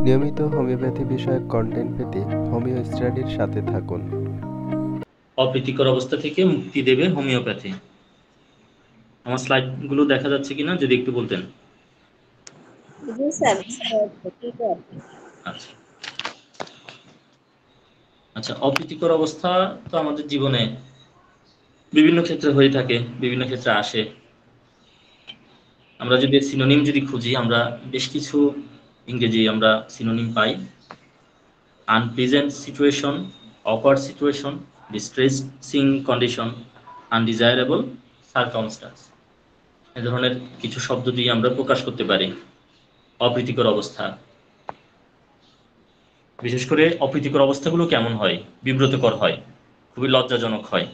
নিয়মিত হোমিওপ্যাথি বিষয়ক কন্টেন্ট পেতে হোমিও স্টাডির সাথে থাকুন। অপ্রীতিকর অবস্থা থেকে মুক্তি দেবে হোমিওপ্যাথি। আমার স্লাইডগুলো দেখা যাচ্ছে কিনা যদি একটু বলতেন। জি স্যার, ভালো আছে, ঠিক আছে। আচ্ছা আচ্ছা, অপ্রীতিকর অবস্থা তো আমাদের জীবনে বিভিন্ন ক্ষেত্রে হয়ে থাকে, বিভিন্ন ক্ষেত্রে আসে। আমরা যদি সিনোনিম খুঁজি, আমরা বেশ কিছু ইংরেজি আমরা সিনোনিম পাই। Unpleasant situation, awkward situation, distressing condition, undesirable circumstance, এ ধরনের কিছু শব্দ দিয়ে আমরা প্রকাশ করতে পারি অপ্রীতিকর অবস্থা। বিশেষ করে অপ্রীতিকর অবস্থাগুলো কেমন হয়? বিব্রতকর হয়, খুবই লজ্জাজনক হয়।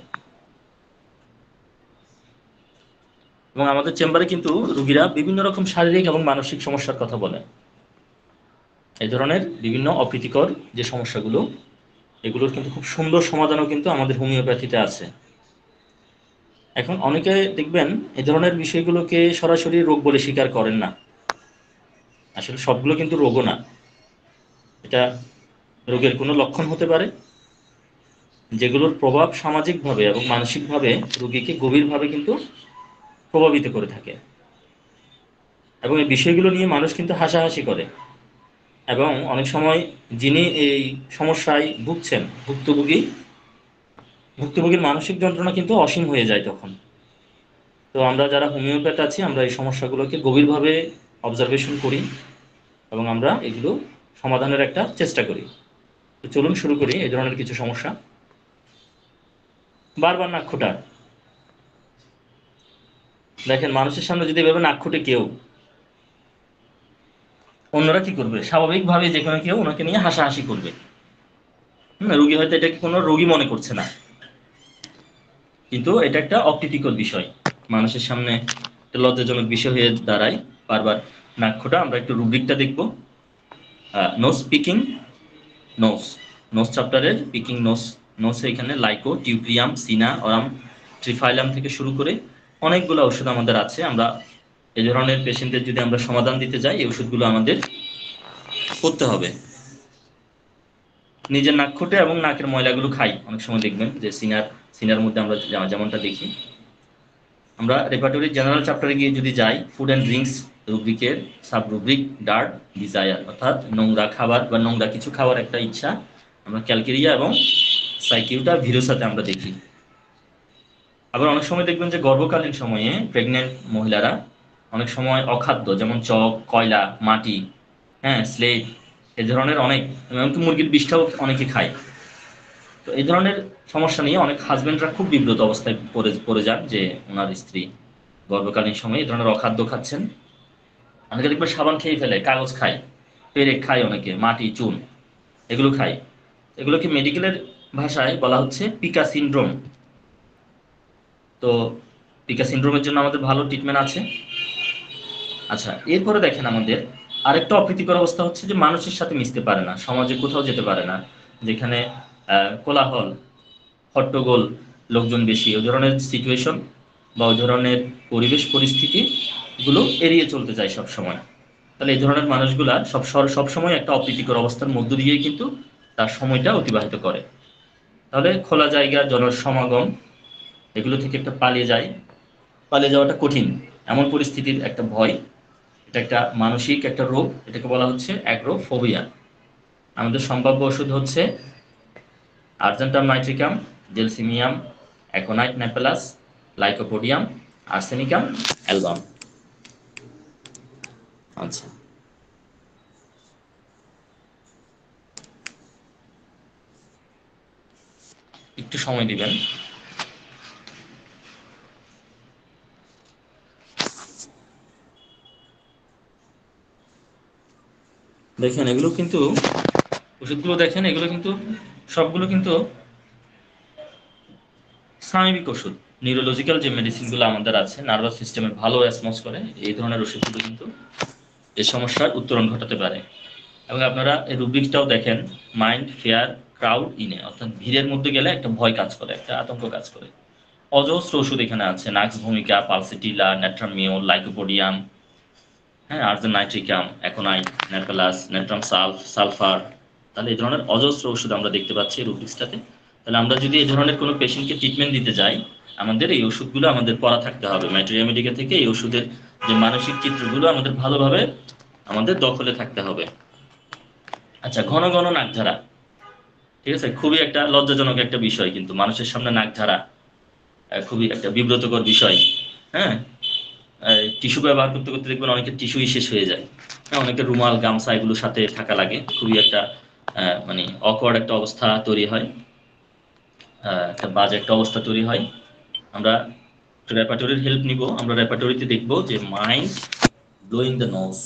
এবং আমাদের চেম্বারে কিন্তু রুগীরা বিভিন্ন রকম শারীরিক এবং মানসিক সমস্যার কথা বলে। এই ধরনের বিভিন্ন অপ্রীতিকর যে সমস্যাগুলো, এগুলোর কিন্তু খুব সুন্দর সমাধানও কিন্তু আমাদের হোমিওপ্যাথিতে আছে। এখন অনেকে দেখবেন এই ধরনের বিষয়গুলোকে সরাসরি রোগ বলে স্বীকার করেন না। আসলে সবগুলো কিন্তু রোগও না, এটা রোগের কোনো লক্ষণ হতে পারে যেগুলোর প্রভাব সামাজিকভাবে এবং মানসিকভাবে রোগীকে গভীরভাবে কিন্তু প্রভাবিত করে থাকে। এবং এই বিষয়গুলো নিয়ে মানুষ কিন্তু হাসাহাসি করে, এবং অনেক সময় যিনি এই সমস্যায় ভুগছেন, ভুক্তভোগীর মানসিক যন্ত্রণা কিন্তু অসীম হয়ে যায় তখন। তো আমরা যারা হোমিওপ্যাথ আছি, আমরা এই সমস্যাগুলোকে গভীরভাবে অবজারভেশন করি এবং আমরা এগুলো সমাধানের একটা চেষ্টা করি। তো চলুন শুরু করি এই ধরনের কিছু সমস্যা। বারবার নাক খোঁটা। দেখেন, মানুষের সামনে যদি এভাবে নাক খুঁটে কেউ, অন্যরা কি করবে? স্বাভাবিকভাবে যে কোনো কেউ ওনাকে নিয়ে হাসাহাসি করবে। রোগী হয়তো এটাকে কোনো রোগী মনে করছে না, কিন্তু এটা একটা অপ্রীতিকর বিষয়, মানুষের সামনে একটা লজ্জাজনক বিষয় হয়ে দাঁড়ায় বারবার নাক খোঁটা। আমরা একটু রুব্রিকটা দেখব। নোজ পিকিং, নোজ নোজ চ্যাপ্টারের পিকিং নোজ। নোজে এখানে লাইকো, টিউক্রিয়াম, সিনা, অরাম, ট্রিফাইলাম থেকে শুরু করে অনেকগুলো ওষুধ আমাদের আছে। আমরা এই ধরনের পেশেন্টের যদি আমরা সমাধান দিতে যাই, এই ওষুধগুলো আমাদের করতে হবে। নিজের নাক খুঁটে এবং নাকের ময়লাগুলো খাই, অনেক সময় দেখবেন যে সিনার মধ্যে আমরা যেমনটা দেখি। আমরা রেপার্টরি জেনারেল চ্যাপ্টারে গিয়ে যদি যাই, ফুড অ্যান্ড ড্রিঙ্কস রুব্রিকের সাব রুব্রিক ডার্ট ডিজায়ার, অর্থাৎ নোংরা খাবার বা নোংরা কিছু খাওয়ার একটা ইচ্ছা, আমরা ক্যালকেরিয়া এবং সাইকিউটা ভিরোসাতে আমরা দেখি। আবার অনেক সময় দেখবেন যে গর্ভকালীন সময়ে প্রেগনেন্ট মহিলারা অনেক সময় অখাদ্য, যেমন চক, কয়লা, মাটি, হ্যাঁ, স্লেট, এ ধরনের অনেক, এমনকি মুরগির বিষটাও অনেকে খায়। তো এই ধরনের সমস্যা নিয়ে অনেক হাজবেন্ডরা খুব বিব্রত অবস্থায় পড়ে যান যে ওনার স্ত্রী গর্ভকালীন সময়ে এই ধরনের অখাদ্য খাচ্ছেন। অনেকে দেখবে সাবান খেয়ে ফেলে, কাগজ খায়, পেরেক খায়, অনেকে মাটি, চুন, এগুলো খায়। এগুলোকে মেডিকেলের ভাষায় বলা হচ্ছে পিকা সিনড্রোম। তো পিকা সিনড্রোমের জন্য আমাদের ভালো ট্রিটমেন্ট আছে। আচ্ছা, এরপরে দেখেন আমাদের আরেকটা অপ্রীতিকর অবস্থা হচ্ছে যে মানুষের সাথে মিশতে পারে না, সমাজে কোথাও যেতে পারে না, যেখানে কোলাহল, হট্টগোল, লোকজন বেশি, ওই ধরনের সিচুয়েশন বা ওই ধরনের পরিবেশ পরিস্থিতি গুলো এড়িয়ে চলতে চায় সব সময়। তাহলে এই ধরনের মানুষগুলা সব সময় একটা অপ্রীতিকর অবস্থার মধ্য দিয়েই কিন্তু তার সময়টা অতিবাহিত করে। তাহলে খোলা জায়গা, জনসমাগম, এগুলো থেকে একটা পালিয়ে যাওয়াটা কঠিন, এমন পরিস্থিতির একটা ভয়। এটা একটা মানসিক একটা রোগ, এটাকে বলা হচ্ছে অ্যাগ্রোফোবিয়া। আমাদের সম্ভাব্য ওষুধ হচ্ছে Argentum nitricum, gelsemium, aconite নেপেলাস, lycopodium, arsenicum, album. আচ্ছা, একটু সময় দিবেন। দেখেন, এগুলো কিন্তু ওষুধগুলো দেখেন, এগুলো কিন্তু সবগুলো কিন্তু স্নায়বিক ওষুধ। নিউরোলজিক্যাল যে মেডিসিনগুলো আমাদের আছে, নার্ভাস সিস্টেমে ভালো রেসপন্স করে, এই ধরনের ওষুধগুলো কিন্তু এই সমস্যার উত্তরণ ঘটাতে পারে। এবং আপনারা এই রুব্রিকটাও দেখেন, মাইন্ড, ফেয়ার, ক্রাউড, ইনে, অর্থাৎ ভিড়ের মধ্যে গেলে একটা ভয় কাজ করে, একটা আতঙ্ক কাজ করে। অজস্র ওষুধ এখানে আছে, নাক্স ভূমিকা, পালসিটিলা, ন্যাট্রামিও, লাইকোপোডিয়াম, হ্যাঁ, Arjan nitricum, aconite, নেপ্যালাস, natrum sulphur, তাহলে এই ধরনের অজস্র ওষুধ আমরা দেখতে পাচ্ছি রুব্রিক্সটাতে। তাহলে আমরা যদি এই ধরনের কোনো পেশেন্টকে ট্রিটমেন্ট দিতে যাই, আমাদের এই ওষুধগুলো আমাদের পড়া থাকতে হবে। ম্যাটেরিয়া মেডিকা থেকে এই ওষুধের যে মানসিক চিত্রগুলো আমাদের ভালোভাবে আমাদের দখলে থাকতে হবে। আচ্ছা, ঘন ঘন নাক ঝাড়া, ঠিক আছে, খুবই একটা লজ্জাজনক একটা বিষয়, কিন্তু মানুষের সামনে নাক ঝাড়া খুবই একটা বিব্রতকর বিষয়। হ্যাঁ, টিস্যু ব্যবহার করতে করতে দেখবেন অনেকের টিস্যুই শেষ হয়ে যায়। হ্যাঁ, অনেকের রুমাল গামছা এগুলোর সাথে থাকা লাগে, খুবই একটা মানে অকওয়ার্ড একটা অবস্থা তৈরি হয়, একটা বাজে একটা অবস্থা তৈরি হয়। আমরা রেপার্টরির হেল্প নিব। আমরা রেপার্টরিতে দেখব যে mind blowing the nose,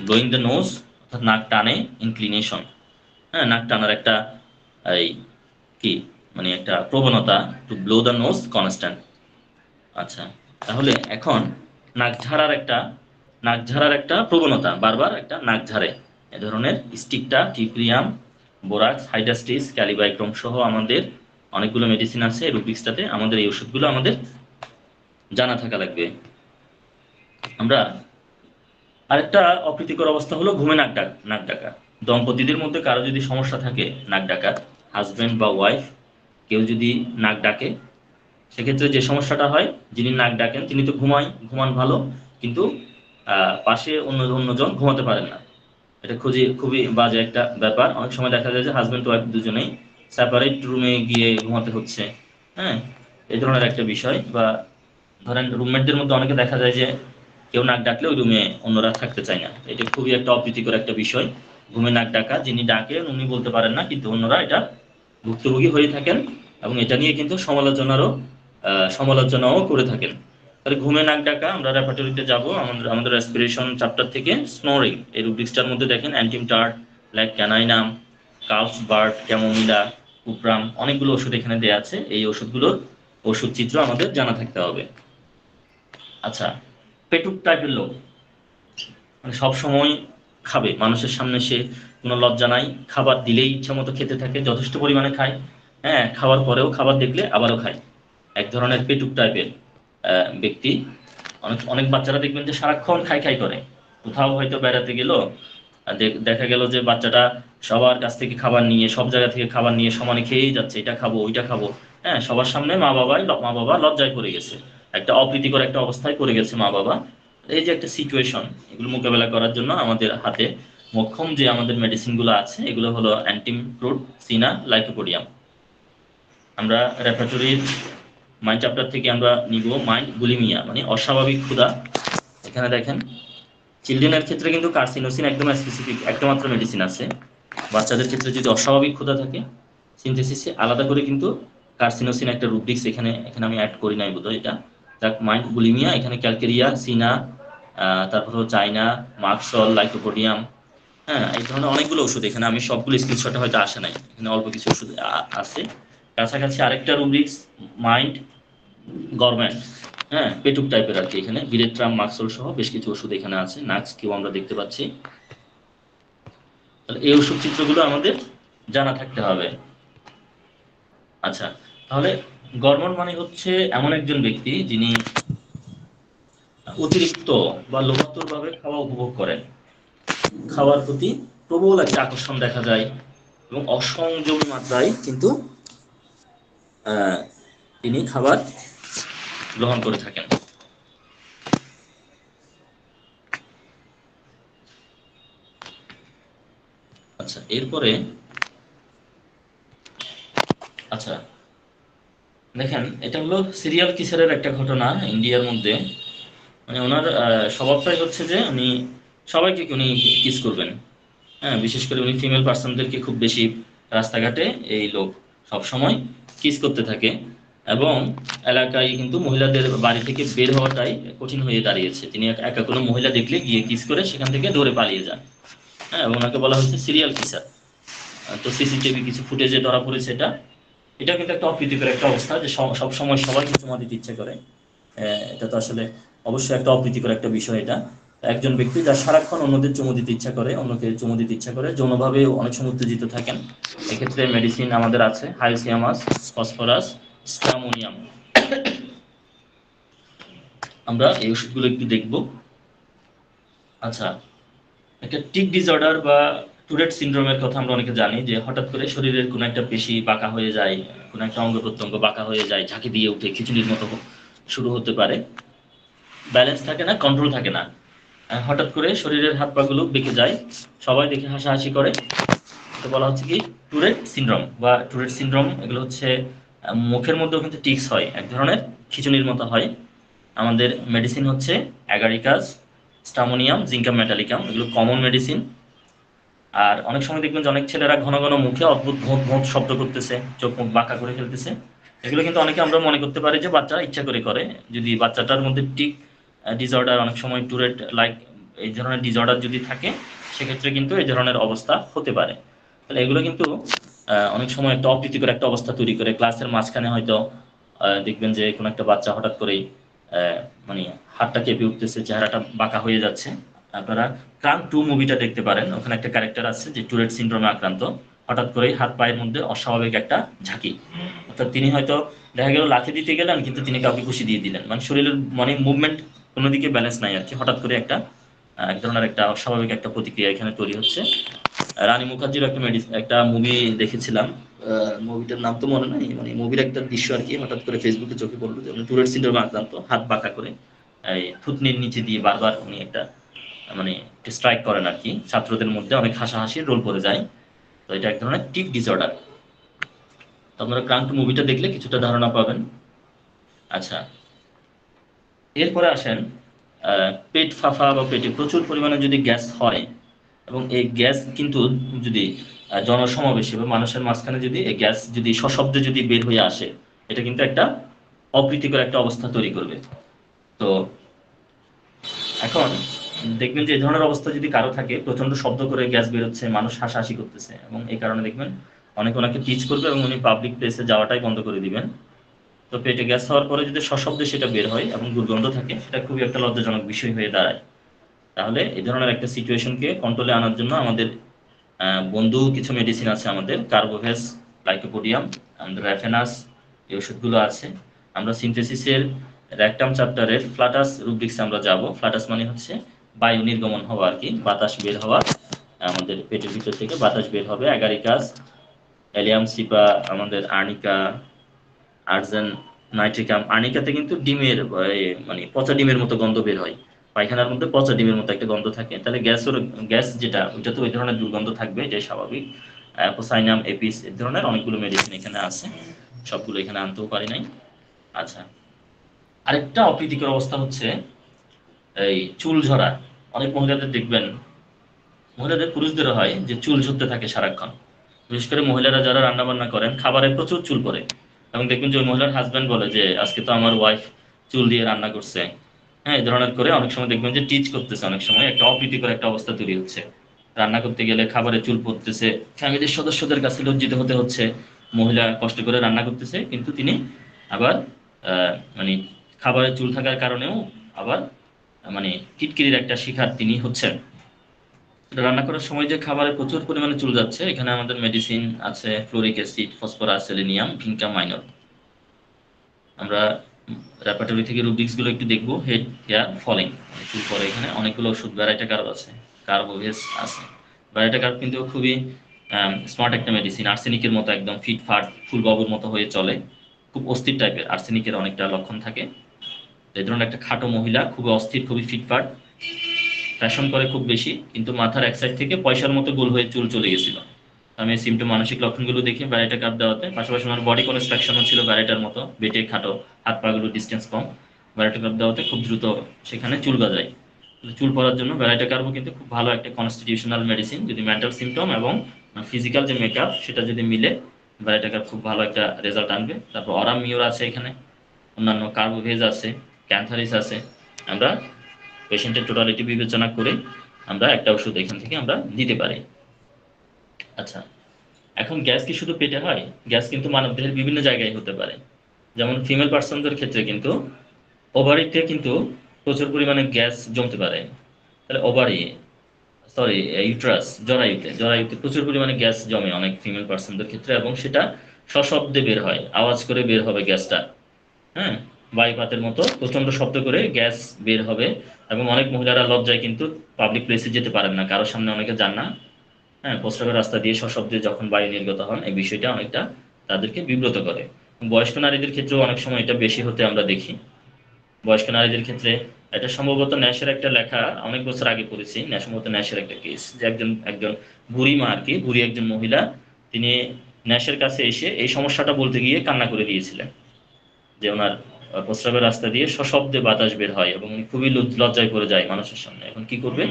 blowing the nose অর্থাৎ নাক টানে, ইনক্লিনেশন, হ্যাঁ, নাক টানার একটা এই কি মানে একটা প্রবণতা, to blow the nose constant. আচ্ছা, তাহলে এখন নাক ঝাড়ার একটা প্রবণতা, বারবার একটা নাক ঝাড়ে, এ ধরনের স্টিকটা, টিপ্রিয়াম, বোরাক্স, হাইড্রাস্টিস, ক্যালিবাইক্রম সহ আমাদের অনেকগুলো মেডিসিন আছে রুব্রিক্সটাতে। আমাদের এই ওষুধগুলো আমাদের জানা থাকা লাগবে। আমরা আরেকটা অপ্রীতিকর অবস্থা হলো ঘুমে নাক ডাকা। দম্পতিদের মধ্যে কারো যদি সমস্যা থাকে নাক ডাকার, হাজবেন্ড বা ওয়াইফ কেউ যদি নাক ডাকে, সেক্ষেত্রে যে সমস্যাটা হয়, যিনি নাক ডাকেন তিনি তো ঘুমান ভালো, কিন্তু পাশে অন্যজন ঘুমাতে পারেন না। এটা খুবই বাজে একটা ব্যাপার। অনেক সময় দেখা যায় যে হাজবেন্ড ওয়াইফ দুজনেই সেপারেট রুমে গিয়ে ঘুমাতে হচ্ছে। হ্যাঁ, এই ধরনের একটা বিষয়। বা ধরেন রুমমেটদের মধ্যে অনেকে দেখা যায় যে কেউ নাক ডাকলে ওই রুমে অন্যরা থাকতে চায় না। এটা খুবই একটা অপ্রীতিকর একটা বিষয়। ঘুমে নাক ডাকা, যিনি ডাকেন উনি বলতে পারেন না, কিন্তু অন্যরা এটা ভুক্তভোগী হয়ে থাকেন, এবং এটা নিয়ে কিন্তু সমালোচনাও করে থাকেন। তাহলে ঘুমে নাক ডাকা, আমরা রেপার্টরিতে যাব আমাদের রেসপিরেশন চ্যাপ্টার থেকে স্নোরিং, এই রুব্রিক্সটার মধ্যে দেখেন অ্যান্টিমটার্ড, লাইক ক্যানাইনাম, কালস বার্ড, ক্যামোমিলা, কুপ্রাম, অনেকগুলো ওষুধ এখানে দেওয়া আছে। এই ওষুধগুলোর ওষুধ চিত্র আমাদের জানা থাকতে হবে। আচ্ছা, পেটুক টাইপের লোক, মানে সব সময় খাবে, মানুষের সামনে সে কোনো লজ্জা নাই, খাবার দিলেই ইচ্ছা মতো খেতে থাকে, যথেষ্ট পরিমাণে খায়। হ্যাঁ, খাওয়ার পরেও খাবার দেখলে আবারও খায়, এক ধরনের পেটুক টাইপের ব্যক্তি। অনেক অনেক বাচ্চারা দেখবেন যে সারাক্ষণ খাই খাই করে। কোথাও হয়তো বেড়াতে গেল, দেখা গেল যে বাচ্চাটা সবার কাছ থেকে খাবার নিয়ে, সব জায়গা থেকে খাবার নিয়ে সমানে খেয়েই যাচ্ছে, এটা খাবো ওইটা খাবো। হ্যাঁ, সবার সামনে মা বাবা লজ্জায় পড়ে গেছে, একটা অপ্রীতিকর একটা অবস্থায় পড়ে গেছে মা বাবা। এই যে একটা সিচুয়েশন, এগুলো মোকাবেলা করার জন্য আমাদের হাতে মোক্ষম যে আমাদের মেডিসিনগুলো আছে, এগুলো হলো অ্যান্টিমক্রুড, সিনা, লাইকোপোডিয়াম। আমরা রেপার্টরির মাইন্ড চ্যাপ্টার থেকে আমরা নিব মাইন্ড বুলিমিয়া, মানে অস্বাভাবিক ক্ষুধা। এখানে দেখেন চিলড্রেনের ক্ষেত্রে কিন্তু কার্সিনোসিন একদম স্পেসিফিক একটা মাত্র মেডিসিন আছে। বাচ্চাদের ক্ষেত্রে যদি অস্বাভাবিক ক্ষুধা থাকে, সিনথেসিসে আলাদা করে কিন্তু কার্সিনোসিন একটা রুব্রিক্স এখানে এখানে আমি অ্যাড করি নাই বোধহয় এটা। যাক, মাইন্ড বুলিমিয়া, এখানে ক্যালকেরিয়া, সিনা, তারপর হলো চাইনা, মার্কসল, লাইকোপোডিয়াম। হ্যাঁ, এই ধরনের অনেকগুলো ওষুধ, এখানে আমি সবগুলো স্ক্রিনশটে হয়তো আসে নাই, এখানে অল্প কিছু ওষুধ আছে। কাছাকাছি আরেকটা রুব্রিক্স মাইন্ড গভর্নমেন্ট, হ্যাঁ, পেটুক টাইপের আর কি। এখানে বিরেট্রাম, মাক্সল সহ বেশ কিছু ওষুধ এখানে আছে, নাক্স কেউ আমরা দেখতে পাচ্ছি। তাহলে এই ওষুধ চিত্রগুলো আমাদের জানা থাকতে হবে। আচ্ছা, তাহলে গরমন মানে হচ্ছে এমন একজন ব্যক্তি যিনি অতিরিক্ত বা লোভাতুর ভাবে খাওয়া উপভোগ করেন, খাওয়ার প্রতি প্রবল একটা আকর্ষণ দেখা যায়, এবং অসংযমী মাত্রায় কিন্তু তিনি খাবার গ্রহণ করে থাকেন। আচ্ছা, এরপরে আচ্ছা দেখেন, এটা হলো সিরিয়াল কিসারের একটা ঘটনা ইন্ডিয়ার মধ্যে। মানে ওনার স্বভাবটাই হচ্ছে যে উনি সবাইকে উনি কিস করবেন। হ্যাঁ, বিশেষ করে উনি ফিমেল পার্সনদেরকে খুব বেশি রাস্তাঘাটে এই লোক সব সময় কিস করতে থাকে, এবং এলাকায় কিন্তু মহিলাদের বাড়ি থেকে বের হওয়াটাই কঠিন হয়ে দাঁড়িয়েছে। তিনি একা কোনো মহিলা দেখলে গিয়ে কিস করে সেখান থেকে দৌড়ে পালিয়ে যান। হ্যাঁ, এবং ওনাকে বলা হচ্ছে সিরিয়াল কিসার। তো সিসিটিভি কিছু ফুটেজে ধরা পড়েছে এটা। এটা কিন্তু একটা অপ্রীতিকর একটা অবস্থা যে সব সময় সবাইকে চুমা দিতে ইচ্ছে করে। এটা তো আসলে অবশ্যই একটা অপ্রীতিকর একটা বিষয়। এটা একজন ব্যক্তি যার সারাক্ষণ অন্যদের চুমু দিতে ইচ্ছা করে, অন্যকে চুমু দিতে ইচ্ছা করে, যৌনভাবে অনেক সময় উত্তেজিত থাকেন। এক্ষেত্রে মেডিসিন আমাদের আছে হাইসিয়ামাস, ফসফরাস, স্ট্রামোনিয়াম। আমরা এই ওষুধগুলো একটু দেখব। আচ্ছা, একটা টিক ডিসঅর্ডার বা টুরেট সিনড্রোমের কথা আমরা অনেকে জানি, যে হঠাৎ করে শরীরের কোনো একটা পেশি বাঁকা হয়ে যায়, কোনো একটা অঙ্গ প্রত্যঙ্গ বাঁকা হয়ে যায়, ঝাঁকি দিয়ে উঠে খিচুড়ির মতো শুরু হতে পারে, ব্যালেন্স থাকে না, কন্ট্রোল থাকে না, হঠাৎ করে শরীরের হাত পাগুলো বেঁকে যায়, সবাই দেখে হাসাহাসি করে। তো বলা হচ্ছে কি টুরেট সিনড্রোম বা টুরেট সিনড্রোম। এগুলো হচ্ছে মুখের মধ্যেও কিন্তু টিক্স হয়, এক ধরনের খিচুনির মতো হয়। আমাদের মেডিসিন হচ্ছে অ্যাগারিকাস, স্টামোনিয়াম, জিঙ্কাম মেটালিকাম, এগুলো কমন মেডিসিন। আর অনেক সময় দেখবেন যে অনেক ছেলেরা ঘন ঘন মুখে অদ্ভুত ভোঁত ভোঁত শব্দ করতেছে, চোখ মুখ বাঁকা করে ফেলতেছে। এগুলো কিন্তু অনেকে আমরা মনে করতে পারি যে বাচ্চা ইচ্ছা করে করে। যদি বাচ্চাটার মধ্যে টিক ডিসঅর্ডার, অনেক সময় টুরেট লাইক এই ধরনের ডিসঅর্ডার যদি থাকে, সেক্ষেত্রে কিন্তু এই ধরনের অবস্থা হতে পারে। তাহলে এগুলো কিন্তু অনেক সময় একটা অপ্রীতিকর একটা অবস্থা তৈরি করে। ক্লাসের মাঝখানে হয়তো দেখবেন যে কোনো একটা বাচ্চা হঠাৎ করেই মানে হাতটা কেঁপে উঠতেছে, চেহারাটা বাঁকা হয়ে যাচ্ছে। আপনারা ক্রাঙ্ক 2 মুভিটা দেখতে পারেন, ওখানে একটা ক্যারেক্টার আছে যে টুরেট সিনড্রোমে আক্রান্ত, হঠাৎ করেই হাত পায়ের মধ্যে অস্বাভাবিক একটা ঝাঁকি। অর্থাৎ তিনি হয়তো দেখা গেল লাথি দিতে গেলেন, কিন্তু তিনি কাউকে খুশি দিয়ে দিলেন, মানে শরীরের মানে মুভমেন্ট কোনো দিকে ব্যালেন্স নাই আর কি। হঠাৎ করে একটা এক ধরনের একটা অস্বাভাবিক একটা প্রতিক্রিয়া এখানে তৈরি হচ্ছে। রানী মুখার্জির একটা মুভি দেখেছিলাম, মুভিটার নাম তো মনে নাই, মানে মুভির একটা দৃশ্য আর কি হঠাৎ করে ফেসবুকে চোখে পড়লো, যে টুরেট সিনড্রোমে আক্রান্ত, হাত বাঁকা করে এই থুতনির নিচে দিয়ে বারবার উনি একটা মানে স্ট্রাইক করেন আর কি। ছাত্রদের মধ্যে অনেক হাসাহাসির রোল পড়ে যায়। তো এটা এক ধরনের টিক ডিসঅর্ডার। তো আপনারা ক্রাঙ্ক মুভিটা দেখলে কিছুটা ধারণা পাবেন। আচ্ছা, এরপরে আসেন পেট ফাঁপা বা পেটে প্রচুর পরিমাণে যদি গ্যাস হয়, এবং এই গ্যাস কিন্তু যদি জনসমাবেশে বা মানুষের মাঝখানে যদি এই গ্যাস যদি সশব্দে যদি বের হয়ে আসে, এটা কিন্তু একটা অপ্রীতিকর একটা অবস্থা তৈরি করবে। তো এখন দেখবেন যে এই ধরনের অবস্থা যদি কারো থাকে, প্রচন্ড শব্দ করে গ্যাস বেরোচ্ছে, মানুষ হাসাহাসি করতেছে, এবং এই কারণে দেখবেন অনেকে ওনাকে টিচ করবে এবং উনি পাবলিক প্লেসে যাওয়াটাই বন্ধ করে দিবেন। তো পেটে গ্যাস হওয়ার পরে যদি সশব্দে সেটা বের হয় এবং দুর্গন্ধ থাকে, সেটা খুবই একটা লজ্জাজনক বিষয় হয়ে দাঁড়ায়। তাহলে এই ধরনের একটা সিচুয়েশনকে কন্ট্রোলে আনার জন্য আমাদের বন্ধু কিছু মেডিসিন আছে, আমাদের কার্বোভেস, লাইকোপোডিয়াম, আমাদের রেফেনাস, এই ওষুধগুলো আছে। আমরা সিনথেসিসের র্যাকটাম চ্যাপ্টারের ফ্লাটাস রুব্রিক্সে আমরা যাব। ফ্লাটাস মানে হচ্ছে বায়ু নির্গমন হওয়া আর কি, বাতাস বের হওয়া, আমাদের পেটের ভিতর থেকে বাতাস বের হবে। অ্যাগারিকাস, অ্যালিয়াম সিপা, আমাদের আর্নিকা, আর্জেন নাইট্রিকাম। আর্নিকাতে কিন্তু ডিমের মানে পচা ডিমের মতো গন্ধ বের হয়, পায়খানার মধ্যে পচা ডিমের মতো একটা গন্ধ থাকে। তাহলে গ্যাস যেটা, ওইটা তো ওই ধরনের দুর্গন্ধ থাকবে, যে স্বাভাবিক। অ্যাপোসাইনাম, এপিস, এই ধরনের অনেকগুলো মেডিসিন এখানে আছে, সবগুলো এখানে আনতেও পারি নাই। আচ্ছা, আরেকটা অপ্রীতিকর অবস্থা হচ্ছে এই চুল ঝরা। অনেক মহিলাদের দেখবেন, মহিলাদের পুরুষদেরও হয়, যে চুল ঝরতে থাকে সারাক্ষণ। বিশেষ করে মহিলারা যারা রান্না বান্না করেন, খাবারে প্রচুর চুল পড়ে, এবং দেখবেন যে ওই মহিলার হাজব্যান্ড বলে যে আজকে তো আমার ওয়াইফ চুল দিয়ে রান্না করছে। হ্যাঁ, এই ধরনের করে অনেক সময় দেখবেন যে টিচ করতেছে, অনেক সময় একটা অপ্রীতিকর একটা অবস্থা তৈরি হচ্ছে। রান্না করতে গেলে খাবারে চুল পড়তেছে, ফ্যামিলির সদস্যদের কাছে লজ্জিত হতে হচ্ছে। মহিলা কষ্ট করে রান্না করতেছে, কিন্তু তিনি আবার মানে খাবারে চুল থাকার কারণেও আবার মানে কিটকিরির একটা শিকার তিনি হচ্ছেন। রান্না করার সময় যে খাবারে প্রচুর পরিমাণে চুল যাচ্ছে, এখানে আমাদের মেডিসিন আছে fluoric acid, phosphorus, selenium, ভিনকা minor. আমরা রেপার্টরি থেকে রুব্রিক্স গুলো একটু দেখবো। হেড হেয়ার ফলিং, চুল পরে, এখানে অনেকগুলো ওষুধ ভ্যারাইটা কার্ব আছে, কার্বোভেস আছে। ভ্যারাইটা কার্ব কিন্তু খুবই স্মার্ট একটা মেডিসিন, আর্সেনিকের মতো একদম ফিটফাট ফুলবাবুর মতো হয়ে চলে, খুব অস্থির টাইপের, আর্সেনিকের অনেকটা লক্ষণ থাকে। এই ধরনের একটা খাটো মহিলা, খুবই অস্থির, খুবই ফিটফাট, ফ্যাশন করে খুব বেশি, কিন্তু মাথার এক সাইড থেকে পয়সার মতো গোল হয়ে চুল চলে গেছিল। আমি এই সিমটম মানসিক লক্ষণগুলো দেখি ব্যারাইটা কাপ দেওয়াতে। পাশাপাশি আমার বডি কনস্ট্রাকশনও ছিল ব্যারাইটার মতো, বেটে খাটো, হাত পাগুলো ডিস্টেন্স কম। ব্যারাইটা কাপ দেওয়াতে খুব দ্রুত সেখানে চুল গজায়। চুল পড়ার জন্য ব্যারাইটা কার্বও কিন্তু খুব ভালো একটা কনস্টিটিউশনাল মেডিসিন। যদি মেন্টাল সিমটম এবং ফিজিক্যাল যে মেকআপ সেটা যদি মিলে, ব্যারাইটা কার্ব খুব ভালো একটা রেজাল্ট আনবে। তারপর অরাম মিওর আছে এখানে, অন্যান্য কার্বোভেজ আছে, ক্যান্থারিস আছে। আমরা পেশেন্টের টোটালিটি বিবেচনা করে আমরা একটা ওষুধ এখান থেকে আমরা দিতে পারি। আচ্ছা, এখন গ্যাস কি শুধু পেটে হয়? গ্যাস কিন্তু মানবদেহের বিভিন্ন জায়গায় হতে পারে। যেমন ফিমেল পার্সনদের ক্ষেত্রে কিন্তু ওভারিতে কিন্তু প্রচুর পরিমাণে গ্যাস জমতে পারে। তাহলে ওভারি, সরি, ইউট্রাস, জরায়ুতে প্রচুর পরিমাণে গ্যাস জমে অনেক ফিমেল পার্সনদের ক্ষেত্রে, এবং সেটা সশব্দে বের হয়, আওয়াজ করে বের হবে গ্যাসটা। হ্যাঁ, বায়ুপাতের মতো প্রচন্ড শব্দ করে গ্যাস বের হবে, এবং অনেক মহিলারা লজ্জায় কিন্তু পাবলিক প্লেসে যেতে পারেন না, কারোর সামনে অনেকে যান না। হ্যাঁ, প্রস্রাবের রাস্তা দিয়ে সশব্দে যখন বায়ু নির্গত হন, এই বিষয়টা অনেকটা তাদেরকে বিব্রত করে। বয়স্ক নারীদের ক্ষেত্রেও অনেক সময় এটা বেশি হতে আমরা দেখি। বয়স্ক নারীদের ক্ষেত্রে এটা সম্ভবত ন্যাশের একটা লেখা, অনেক বছর আগে পড়েছি, সম্ভবত ন্যাশের একটা কেস, যে একজন একজন বুড়ি মা আর কি, বুড়ি একজন মহিলা, তিনি ন্যাশের কাছে এসে এই সমস্যাটা বলতে গিয়ে কান্না করে দিয়েছিলেন যে ওনার প্রস্রাবের রাস্তা দিয়ে সশব্দে বাতাস বের হয় এবং উনি খুবই লজ্জায় পড়ে যায় মানুষের সামনে। এখন কি করবে?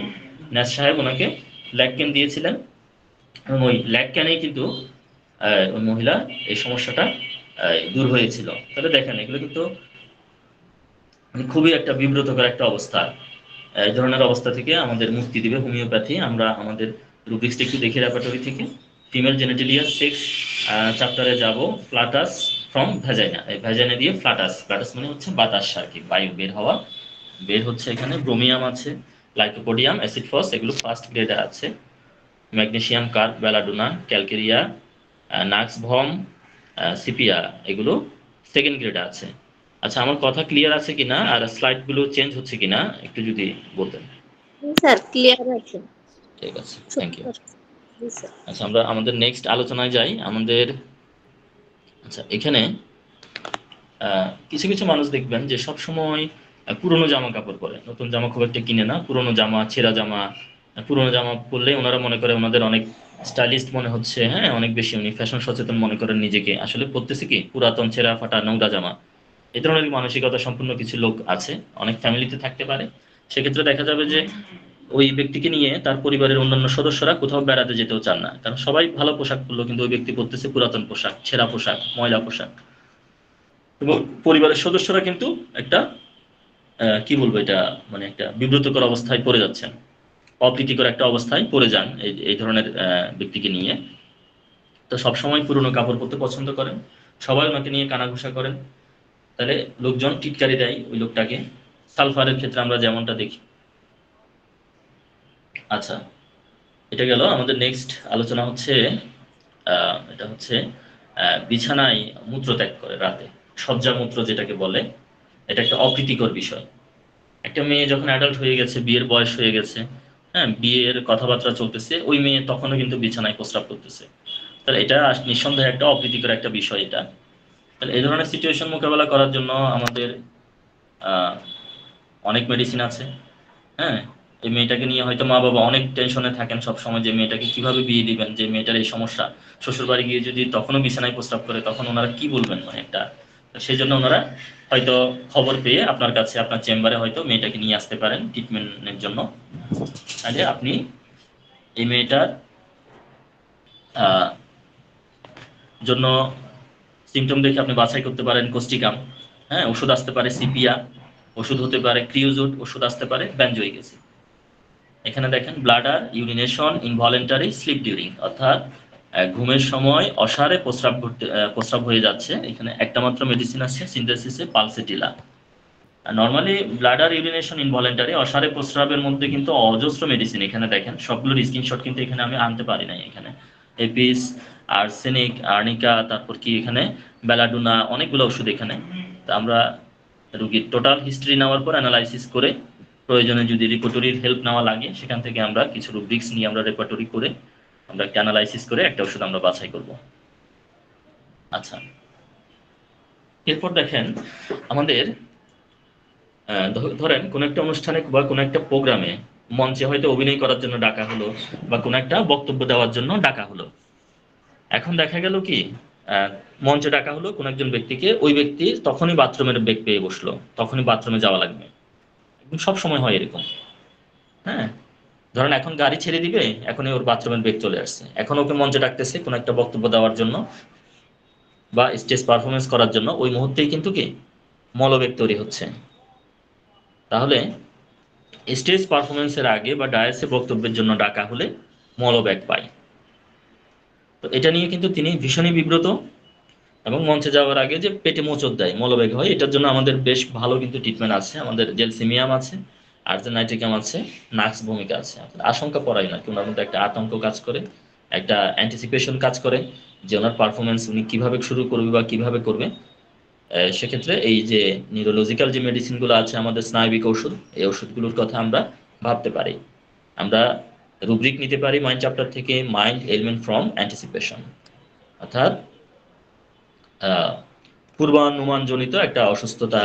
ন্যাস সাহেব ওনাকে ল্যাগ ক্যান দিয়েছিলেন, এবং ওই ল্যাগ ক্যানেই কিন্তু ওই মহিলা এই সমস্যাটা দূর হয়েছিল। তাহলে দেখেন, এগুলো কিন্তু খুবই একটা বিব্রতকর একটা অবস্থা। এই ধরনের অবস্থা থেকে আমাদের মুক্তি দিবে হোমিওপ্যাথি। আমরা আমাদের রুব্রিক্সটা একটু দেখি রেপার্টরি থেকে। ফিমেল জেনেটিলিয়া সেক্স চ্যাপ্টারে যাব। ফ্লাটাস ফ্রম ভ্যাজাইনা, এই ভ্যাজাইনা দিয়ে ফ্লাটাস, ফ্লাটাস মানে হচ্ছে বাতাস আর কি, বায়ু বের হওয়া, বের হচ্ছে। এখানে ব্রোমিয়াম আছে, লাইকোপোডিয়াম, অ্যাসিড ফস, এগুলো ফার্স্ট গ্রেডে আছে। Magnesium, carb, belladonna, calcarea, nux vom, sepia, এগুলো সেকেন্ড গ্রেডে আছে। আচ্ছা, আমার কথা ক্লিয়ার আছে কিনা আর স্লাইডগুলো চেঞ্জ হচ্ছে কিনা একটু যদি বলতেন। স্যার ক্লিয়ার আছে। ঠিক আছে, থ্যাংক ইউ। G sir. আচ্ছা, আমরা আমাদের নেক্সট আলোচনায় যাই। আমাদের আচ্ছা, এখানে কিছু কিছু মানুষ দেখবেন যে সব সময় পুরনো জামা কাপড় পরে, নতুন জামা খুব একটা কিনে না, পুরনো জামা, ছেঁড়া জামা। পুরনো জামা পরলে ওনারা মনে করে ওনাদের অনেক স্টাইলিস্ট মনে হচ্ছে, হ্যাঁ, অনেক বেশি উনি ফ্যাশন সচেতন মনে করেন নিজেকে। আসলে পরতেছে কি পুরাতন ছেঁড়া ফাটা নোংরা জামা। এই ধরনের মানসিকতা সম্পূর্ণ কিছু লোক আছে, অনেক ফ্যামিলিতে থাকতে পারে। সেক্ষেত্রে দেখা যাবে যে ওই ব্যক্তিকে নিয়ে তার পরিবারের অন্যান্য সদস্যরা কোথাও বেড়াতে যেতেও চান না, কারণ সবাই ভালো পোশাক পরলো কিন্তু ওই ব্যক্তি পরতেছে পুরাতন পোশাক, ছেঁড়া পোশাক, ময়লা পোশাক। এবং পরিবারের সদস্যরা কিন্তু একটা কি বলবো, এটা মানে একটা বিব্রতকর অবস্থায় পড়ে যাচ্ছেন, অপ্রীতিকর একটা অবস্থায় পড়ে যান এই ধরনের ব্যক্তিকে নিয়ে। তো সবসময় পুরনো কাপড় পরতে পছন্দ করেন, সবাই ওনাকে নিয়ে কানাঘুষা করেন, তাহলে লোকজন টিটকারি দেয় ওই লোকটাকে। সালফারের ক্ষেত্রে আমরা যেমনটা দেখি। আচ্ছা, এটা গেল। আমাদের নেক্সট আলোচনা হচ্ছে এটা হচ্ছে বিছানায় মূত্র ত্যাগ করে রাতে, শয্যা মূত্র যেটাকে বলে। এটা একটা অপ্রীতিকর বিষয়। একটা মেয়ে যখন অ্যাডাল্ট হয়ে গেছে, বিয়ের বয়স হয়ে গেছে, হ্যাঁ, বিয়ের কথাবার্তা চলতেছে, ওই মেয়ে তখনও কিন্তু বিছানায় প্রস্রাব করতেছে, তাহলে এটা নিঃসন্দেহে একটা অপ্রীতিকর একটা বিষয় এটা। তাহলে এই ধরনের সিচুয়েশন মোকাবেলা করার জন্য আমাদের অনেক মেডিসিন আছে। হ্যাঁ, এই মেয়েটাকে নিয়ে হয়তো মা বাবা অনেক টেনশনে থাকেন সব সময়, যে মেয়েটাকে কিভাবে বিয়ে দিবেন, যে মেয়েটার এই সমস্যা, শ্বশুর বাড়ি গিয়ে যদি তখনও বিছানায় প্রস্রাব করে তখন ওনারা কি বলবেন, মানে একটা। সেই জন্য ওনারা হয়তো খবর পেয়ে আপনার কাছে, আপনার চেম্বারে হয়তো মেয়েটাকে নিয়ে আসতে পারেন ট্রিটমেন্টের জন্য। তাহলে আপনি এই মেয়েটার জন্য সিমটম দেখে আপনি বাছাই করতে পারেন কোস্টিকাম। হ্যাঁ, ওষুধ আসতে পারে সিপিয়া, ওষুধ হতে পারে ক্রিওজোট, ওষুধ আসতে পারে বেনজোইক অ্যাসিড। এখানে দেখেন bladder urination involuntary sleep during, অর্থাৎ ঘুমের সময় অসারে প্রস্রাব হয়ে যাচ্ছে, এখানে একটা মাত্র মেডিসিন আছে সিনথেসিসে, pulsatilla. Normally bladder urination involuntary অসারে প্রস্রাবের মধ্যে কিন্তু অজস্র মেডিসিন, এখানে দেখেন সবগুলোর স্ক্রিনশট কিন্তু এখানে আমি আনতে পারি নাই। এখানে এপিস, আর্সেনিক, আর্নিকা, তারপর কি এখানে বেলাডুনা, অনেকগুলো ওষুধ এখানে। তা আমরা রুগীর টোটাল হিস্ট্রি নেওয়ার পর অ্যানালাইসিস করে, প্রয়োজনে যদি রেপার্টরির হেল্প নেওয়া লাগে সেখান থেকে আমরা কিছু রুব্রিক্স নিয়ে আমরা রেপার্টরি করে আমরা একটা অ্যানালাইসিস করে একটা ওষুধ আমরা বাছাই করব। আচ্ছা, এরপর দেখেন আমাদের ধরেন কোন একটা অনুষ্ঠানে বা কোন একটা প্রোগ্রামে মঞ্চে হয়তো অভিনয় করার জন্য ডাকা হলো, বা কোন একটা বক্তব্য দেওয়ার জন্য ডাকা হলো। এখন দেখা গেল কি মঞ্চে ডাকা হলো কোন একজন ব্যক্তিকে, ওই ব্যক্তি তখনই বাথরুমের বেগ পেয়ে বসলো, তখনই বাথরুমে যাওয়া লাগবে। সব সময় হয় এরকম। হ্যাঁ, ধরেন এখন গাড়ি ছেড়ে দিবে, এখনই ওর বাথরুমের বেগ চলে আসছে, এখন ওকে মঞ্চে ডাকতেছে কোন একটা বক্তব্য দেওয়ার জন্য বা স্টেজ পারফরমেন্স করার জন্য, ওই মুহূর্তেই কিন্তু কি মলবেগ তৈরি হচ্ছে। তাহলে স্টেজ পারফরমেন্সের আগে বা ডায়াসে বক্তব্যের জন্য ডাকা হলে মলব্যাগ পায়। তো এটা নিয়ে কিন্তু তিনি ভীষণই বিব্রত, এবং মঞ্চে যাওয়ার আগে যে পেটে মোচড় দেয়, মলব্যাগ হয়, এটার জন্য আমাদের বেশ ভালো কিন্তু ট্রিটমেন্ট আছে। আমাদের জেলসিমিয়াম আছে, আর্জেনাইট্রিকাম আছে, নাক্স ভূমিকা আছে। আশঙ্কা পড়াই না, ওনার মধ্যে একটা আতঙ্ক কাজ করে, একটা অ্যান্টিসিপেশন কাজ করে যে ওনার পারফরমেন্স উনি কিভাবে শুরু করবে বা কিভাবে করবে। সেক্ষেত্রে এই যে নিউরোলজিক্যাল যে মেডিসিনগুলো আছে আমাদের স্নায়বিক ওষুধ, এই ওষুধগুলোর কথা আমরা ভাবতে পারি। আমরা রুব্রিক নিতে পারি মাইন্ড চ্যাপ্টার থেকে, মাইন্ড এলিমেন্ট ফ্রম অ্যান্টিসিপেশন, অর্থাৎ পূর্বানুমানজনিত একটা অসুস্থতা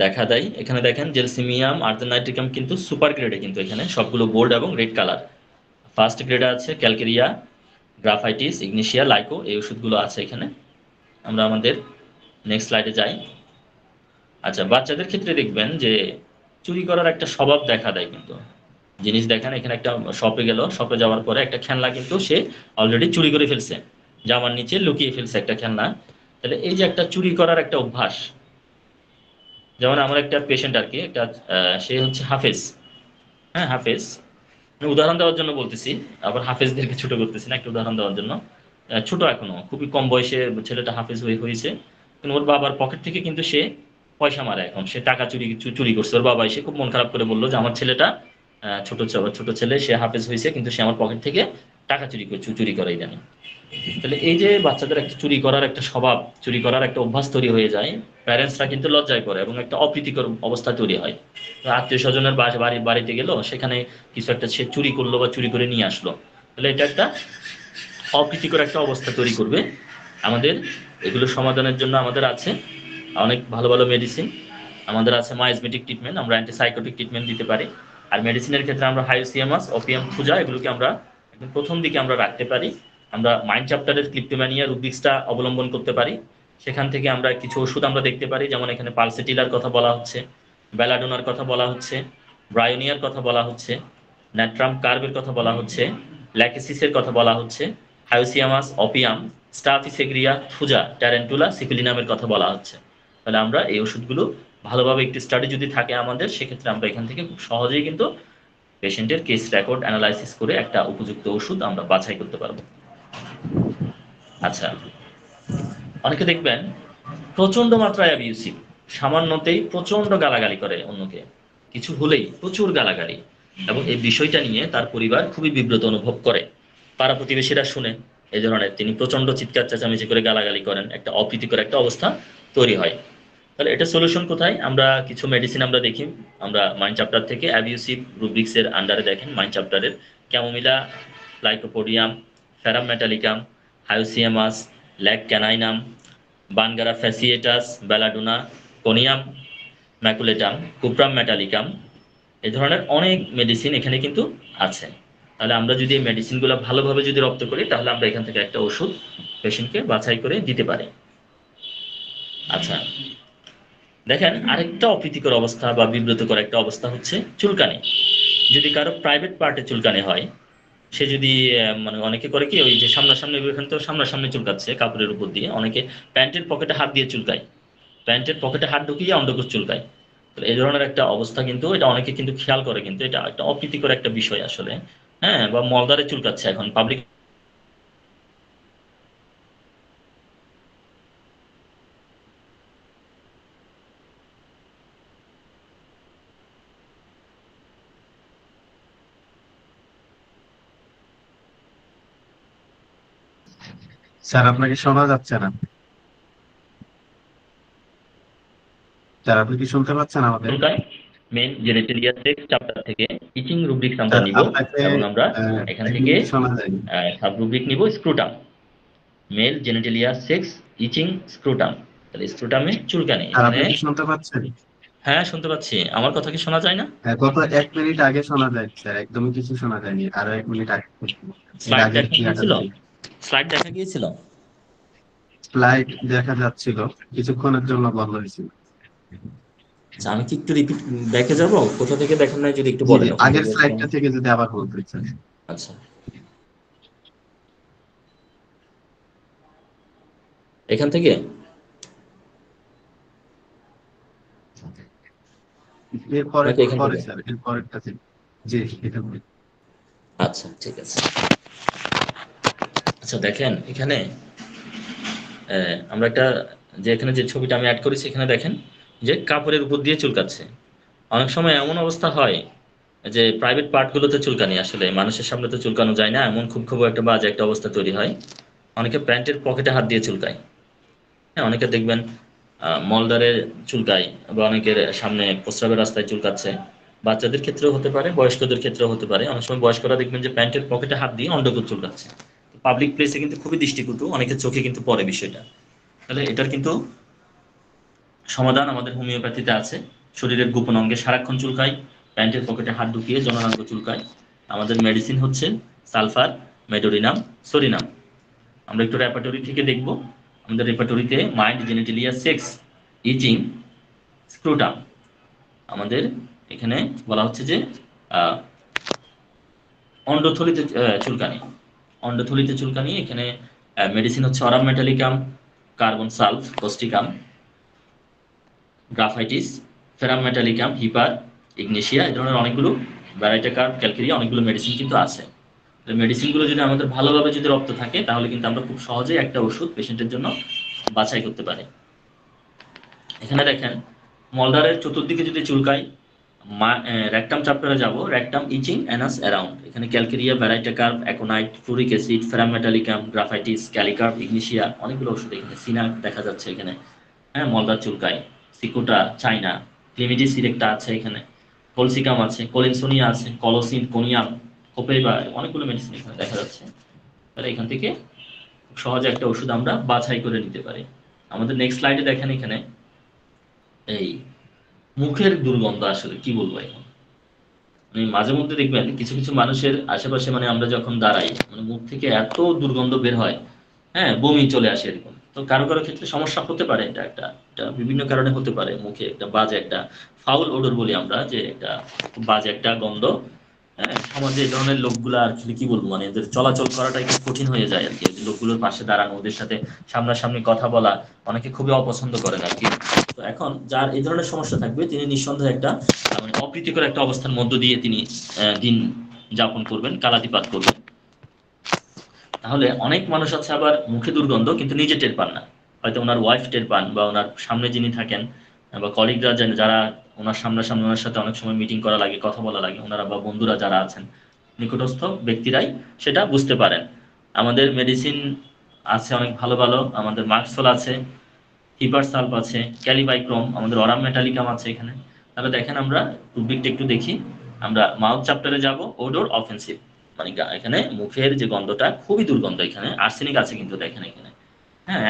দেখা দেয়। এখানে দেখেন জেলসিমিয়াম আর্থেনাইট্রিকাম কিন্তু সুপার গ্রেডে, কিন্তু এখানে সবগুলো বোল্ড এবং রেড কালার। ফার্স্ট গ্রেডে আছে ক্যালকেরিয়া, গ্রাফাইটিস, ইগনিশিয়া, লাইকো, এই ওষুধগুলো আছে এখানে। আমরা আমাদের নেক্সট স্লাইডে যাই। আচ্ছা, বাচ্চাদের ক্ষেত্রে দেখবেন যে চুরি করার একটা স্বভাব দেখা দেয়। কিন্তু জিনিস দেখেন, এখানে একটা শপে গেল, শপে যাওয়ার পরে একটা খেলনা কিন্তু সে অলরেডি চুরি করে ফেলছে, জামার নিচে লুকিয়ে ফেলছে একটা খেলনা। তাহলে এই যে একটা চুরি করার একটা অভ্যাস, যেমন আমার একটা পেশেন্ট আর কি, একটা সে হচ্ছে হাফেজ। হ্যাঁ, হাফেজ, আমি উদাহরণ দেওয়ার জন্য বলতেছি, আবার হাফেজদেরকে ছোট করতেছি না, একটা উদাহরণ দেওয়ার জন্য। ছোট এখনো, খুবই কম বয়সে ছেলেটা হাফেজ হয়েছে, কিন্তু ওর বাবার পকেট থেকে কিন্তু সে পয়সা মারে। এখন সে টাকা চুরি করছে। ওর বাবা এসে খুব মন খারাপ করে বললো যে আমার ছেলেটা ছোট ছেলে, সে হাফেজ হয়েছে, কিন্তু সে আমার পকেট থেকে টাকা চুরি করে জানে। তাহলে এই যে বাচ্চাদের একটা চুরি করার একটা স্বভাব, চুরি করার একটা অভ্যাস তৈরি হয়ে যায়, প্যারেন্টসরা কিন্তু লজ্জায় পড়ে এবং একটা অপ্রীতিকর অবস্থা তৈরি হয়। আত্মীয় স্বজনের বাড়িতে গেল, সেখানে কিছু একটা সে চুরি করলো বা চুরি করে নিয়ে আসলো, তাহলে এটা একটা অপ্রীতিকর একটা অবস্থা তৈরি করবে। আমাদের এগুলো সমাধানের জন্য আমাদের আছে অনেক ভালো ভালো মেডিসিন। আমাদের আছে মাইজমেটিক ট্রিটমেন্ট, আমরা অ্যান্টিসাইকোটিক ট্রিটমেন্ট দিতে পারি। আর মেডিসিনের ক্ষেত্রে আমরা হাইসিএমাস, ওপিয়াম, থুজা, এগুলোকে আমরা একদম প্রথম দিকে আমরা রাখতে পারি। আমরা মাইন্ড চ্যাপ্টারের ক্লিপ্টোম্যানিয়া, রুব্রিক্সটা অবলম্বন করতে পারি। সেখান থেকে আমরা কিছু ওষুধ আমরা দেখতে পারি, যেমন এখানে পালসেটিলার কথা বলা হচ্ছে, বেলাডোনার কথা বলা হচ্ছে, ব্রায়োনিয়ার কথা বলা হচ্ছে, ন্যাট্রাম কার্বের কথা বলা হচ্ছে, ল্যাকেসিসের কথা বলা হচ্ছে, হাইসিয়ামাস, অপিয়াম, স্টাফিসেগ্রিয়া, থুজা, ট্যারেন্টুলা, সিপিলিনামের কথা বলা হচ্ছে। তাহলে আমরা এই ওষুধগুলো ভালোভাবে একটি স্টাডি যদি থাকে আমাদের, সেক্ষেত্রে আমরা এখান থেকে খুব সহজেই কিন্তু পেশেন্টের কেস রেকর্ড অ্যানালাইসিস করে একটা উপযুক্ত ওষুধ আমরা বাছাই করতে পারবো। আচ্ছা, অনেকে দেখবেন প্রচন্ড মাত্রায় অ্যাবিউসিভ, সামান্যতেই প্রচন্ড গালাগালি করে অন্যকে, কিছু হলেই প্রচুর গালাগালি, এবং এই বিষয়টা নিয়ে তার পরিবার খুবই বিব্রত অনুভব করে। পাড়া প্রতিবেশীরা শুনে এই ধরনের, তিনি প্রচন্ড চিৎকার চেঁচামেচি করে গালাগালি করেন, একটা অপ্রীতিকর একটা অবস্থা তৈরি হয়। তাহলে এটা সলিউশন কোথায়? আমরা কিছু মেডিসিন আমরা দেখি, আমরা মাইন্ড চ্যাপ্টার থেকে অ্যাবিউসিভ রুব্রিক্স এর আন্ডারে দেখেন মাইন্ড চ্যাপ্টারের chamomilla, lycopodium, ferrum metallicum, hyoscyamus, lac caninum, bungarus fasciatus, belladonna, conium maculatum, cuprum metallicum, এই ধরনের অনেক মেডিসিন এখানে কিন্তু আছে। তাহলে আমরা যদি এই মেডিসিনগুলো ভালোভাবে যদি রপ্ত করি, তাহলে আমরা এখান থেকে একটা ওষুধ পেশেন্টকে বাছাই করে দিতে পারি। আচ্ছা, দেখেন আরেকটা অপ্রীতিকর অবস্থা বা বিব্রতকর একটা অবস্থা হচ্ছে চুলকানি। যদি কারো প্রাইভেট পার্টে চুলকানি হয়, সে যদি মানে অনেকে করে কি, ওই যে সামনাসামনি, এখানে তো সামনাসামনি চুলকাচ্ছে কাপড়ের উপর দিয়ে, অনেকে প্যান্টের পকেটে হাত দিয়ে চুলকায়, প্যান্টের পকেটে হাত ঢুকিয়ে অন্ডকোষ চুলকায়। তো এই ধরনের একটা অবস্থা কিন্তু এটা অনেকে কিন্তু খেয়াল করে, কিন্তু এটা একটা অপ্রীতিকর একটা বিষয় আসলে। হ্যাঁ, বা মলদারে চুলকাচ্ছে এখন পাবলিক। স্যার আপনাকে শোনা যাচ্ছে না। স্যার আপনি কি শুনতে পাচ্ছেন আমাদের? চুলকায় মেন জেনেটেলিয়া সেক্স চ্যাপ্টার থেকে ইচিং রুব্রিক্স আমরা স্যার নিব, আপনাকে এবং আমরা এখান থেকে একদমই শোনা যায়নি। সাব রুব্রিক নিব স্ক্রুটাম, মেল জেনেটেলিয়া সেক্স ইচিং স্ক্রুটাম। তাহলে স্ক্রুটামে চুলকানি স্যার এখানে। আপনি কি শুনতে পাচ্ছেন? হ্যাঁ, শুনতে পাচ্ছি। আমার কথা কি শোনা যায় না? হ্যাঁ, গত 1 মিনিট আগে শোনা যায় স্যার, একদমই কিছু শোনা যায়নি। আরো 1 মিনিট আগে এর স্লাইড আগের দেখা ক্রিয়াটা গিয়েছিল, বলি। স্লাইড দেখা গিয়েছিল। স্লাইড দেখা যাচ্ছিল, কিছুক্ষণের জন্য বন্ধ হয়েছিল। আচ্ছা, আমি কি একটু রিপিট দেখে যাব? কোথা থেকে দেখেন নাই যদি একটু জি বলেন জি, ওখান আগের থেকে। স্লাইডটা থেকে যদি আবার বলতে চান। আচ্ছা, এখান থেকে এরপরে নাকি এখান পরে থেকে? স্যার, এরপরেরটা থেকে। জি, এটা বলি। আচ্ছা, ঠিক আছে। আচ্ছা, দেখেন এখানে আমরা একটা, যে এখানে যে ছবিটা আমি অ্যাড করেছি, এখানে দেখেন যে কাপড়ের উপর দিয়ে চুলকাচ্ছে। অনেক সময় এমন অবস্থা হয় যে প্রাইভেট পার্টগুলোতে চুলকানি, আসলে মানুষের সামনে তো চুলকানো যায় না, এমন খুব একটা বাজে একটা অবস্থা তৈরি হয়। অনেকে প্যান্টের পকেটে হাত দিয়ে চুলকায়। হ্যাঁ, অনেকে দেখবেন মলদারে চুলকায় বা অনেকের সামনে প্রস্রাবের রাস্তায় চুলকাচ্ছে। বাচ্চাদের ক্ষেত্রেও হতে পারে, বয়স্কদের ক্ষেত্রেও হতে পারে। অনেক সময় বয়স্করা দেখবেন যে প্যান্টের পকেটে হাত দিয়ে অন্ডকোষ চুলকাচ্ছে। পাবলিক প্লেসে কিন্তু খুবই দৃষ্টিকটু, অনেকের চোখে কিন্তু পড়ে বিষয়টা। তাহলে এটার কিন্তু সমাধান আমাদের হোমিওপ্যাথিতে আছে। শরীরের গোপন অঙ্গে সারাক্ষণ চুলকায়, প্যান্টের পকেটে হাত ঢুকিয়ে জননাঙ্গ চুলকায়, আমাদের মেডিসিন হচ্ছে সালফার, মেডোরিনাম, সোরিনাম। আমরা একটু রেপার্টরি থেকে দেখব। আমাদের রেপার্টরিতে মাইন্ড, জেনিটেলিয়া, সেক্স, ইচিং, স্ক্রুটাম। আমাদের এখানে বলা হচ্ছে যে অন্ডথলিতে চুলকানি, অন্ডথলিতে চুলকানি। এখানে মেডিসিন হচ্ছে aurum metallicum, carbon sulph, Causticum, graphites, ফেরাম metallicum, hepar, Ignatia, এই ধরনের অনেকগুলো, ভ্যারাইটা কার্ব, ক্যালকেরিয়া, অনেকগুলো মেডিসিন কিন্তু আছে। মেডিসিনগুলো যদি আমাদের ভালোভাবে যদি রপ্ত থাকে তাহলে কিন্তু আমরা খুব সহজেই একটা ওষুধ পেশেন্টের জন্য বাছাই করতে পারি। এখানে দেখেন মলদারের চতুর্দিকে যদি চুলকাই, রেকটাম চ্যাপ্টারে যাব। Rectum, itching, anus around. এখানে calcarea, baryta carb, aconite, fluoric acid, ferrum metallicum, graphites, kali carb, ignatia, অনেকগুলো ওষুধ। এখানে সিনা দেখা যাচ্ছে এখানে। হ্যাঁ, মলদার চুলকায়, সিকুটা, চাইনা, ক্লিমিডিস সিরেক্টা আছে এখানে, কলসিকাম আছে, কোলিনসোনিয়া আছে, কলোসিন, কোনিয়াম, কোপেবা, অনেকগুলো মেডিসিন এখানে দেখা যাচ্ছে। তাহলে এখান থেকে খুব সহজে একটা ওষুধ আমরা বাছাই করে নিতে পারি। আমাদের নেক্সট স্লাইডে দেখেন এখানে এই মুখের দুর্গন্ধ আসলে কি বলবো এখন। মানে মাঝে মধ্যে দেখবেন কিছু কিছু মানুষের আশেপাশে, মানে আমরা যখন দাঁড়াই, মানে মুখ থেকে এত দুর্গন্ধ বের হয়, হ্যাঁ, বমি চলে আসে এরকম। তো কারো কারো ক্ষেত্রে সমস্যা হতে পারে, এটা বিভিন্ন কারণে হতে পারে। মুখে একটা বাজে একটা ফাউল ওডর বলি আমরা, যে একটা খুব বাজে একটা গন্ধ। হ্যাঁ, সমাজে এই ধরনের লোকগুলা আর কি বলবো, মানে এদের চলাচল করাটাই খুব কঠিন হয়ে যায় আর কি। এই লোকগুলোর পাশে দাঁড়ানো, ওদের সাথে সামনাসামনি কথা বলা অনেকে খুবই অপছন্দ করেন আর কি। তো এখন যার এই ধরনের সমস্যা থাকবে তিনি নিঃসন্দেহে একটা মানে অপ্রীতিকর একটা অবস্থার মধ্য দিয়ে তিনি দিন যাপন করবেন, কালাতিপাত করবেন। তাহলে অনেক মানুষ আছে আবার মুখে দুর্গন্ধ কিন্তু নিজে টের পান না। হয়তো ওনার ওয়াইফ টের পান, বা ওনার সামনে যিনি থাকেন বা কলিগরা যারা ওনার সামনাসামনি ওনার সাথে অনেক সময় মিটিং করা লাগে, কথা বলা লাগে, ওনারা বা বন্ধুরা যারা আছেন, নিকটস্থ ব্যক্তিরাই সেটা বুঝতে পারেন। আমাদের মেডিসিন আছে অনেক ভালো ভালো। আমাদের মার্কসল আছে, হিপারসালফ আছে, ক্যালিবাইক্রোম, আমাদের অরাম মেটালিকাম আছে এখানে। তাহলে দেখেন আমরা রুব্রিকটা একটু দেখি। আমরা মাউথ চ্যাপ্টারে যাব, ওডোর অফেন্সিভ, মানে এখানে মুখের যে গন্ধটা খুবই দুর্গন্ধ। এখানে আর্সেনিক আছে কিন্তু দেখেন এখানে। হ্যাঁ,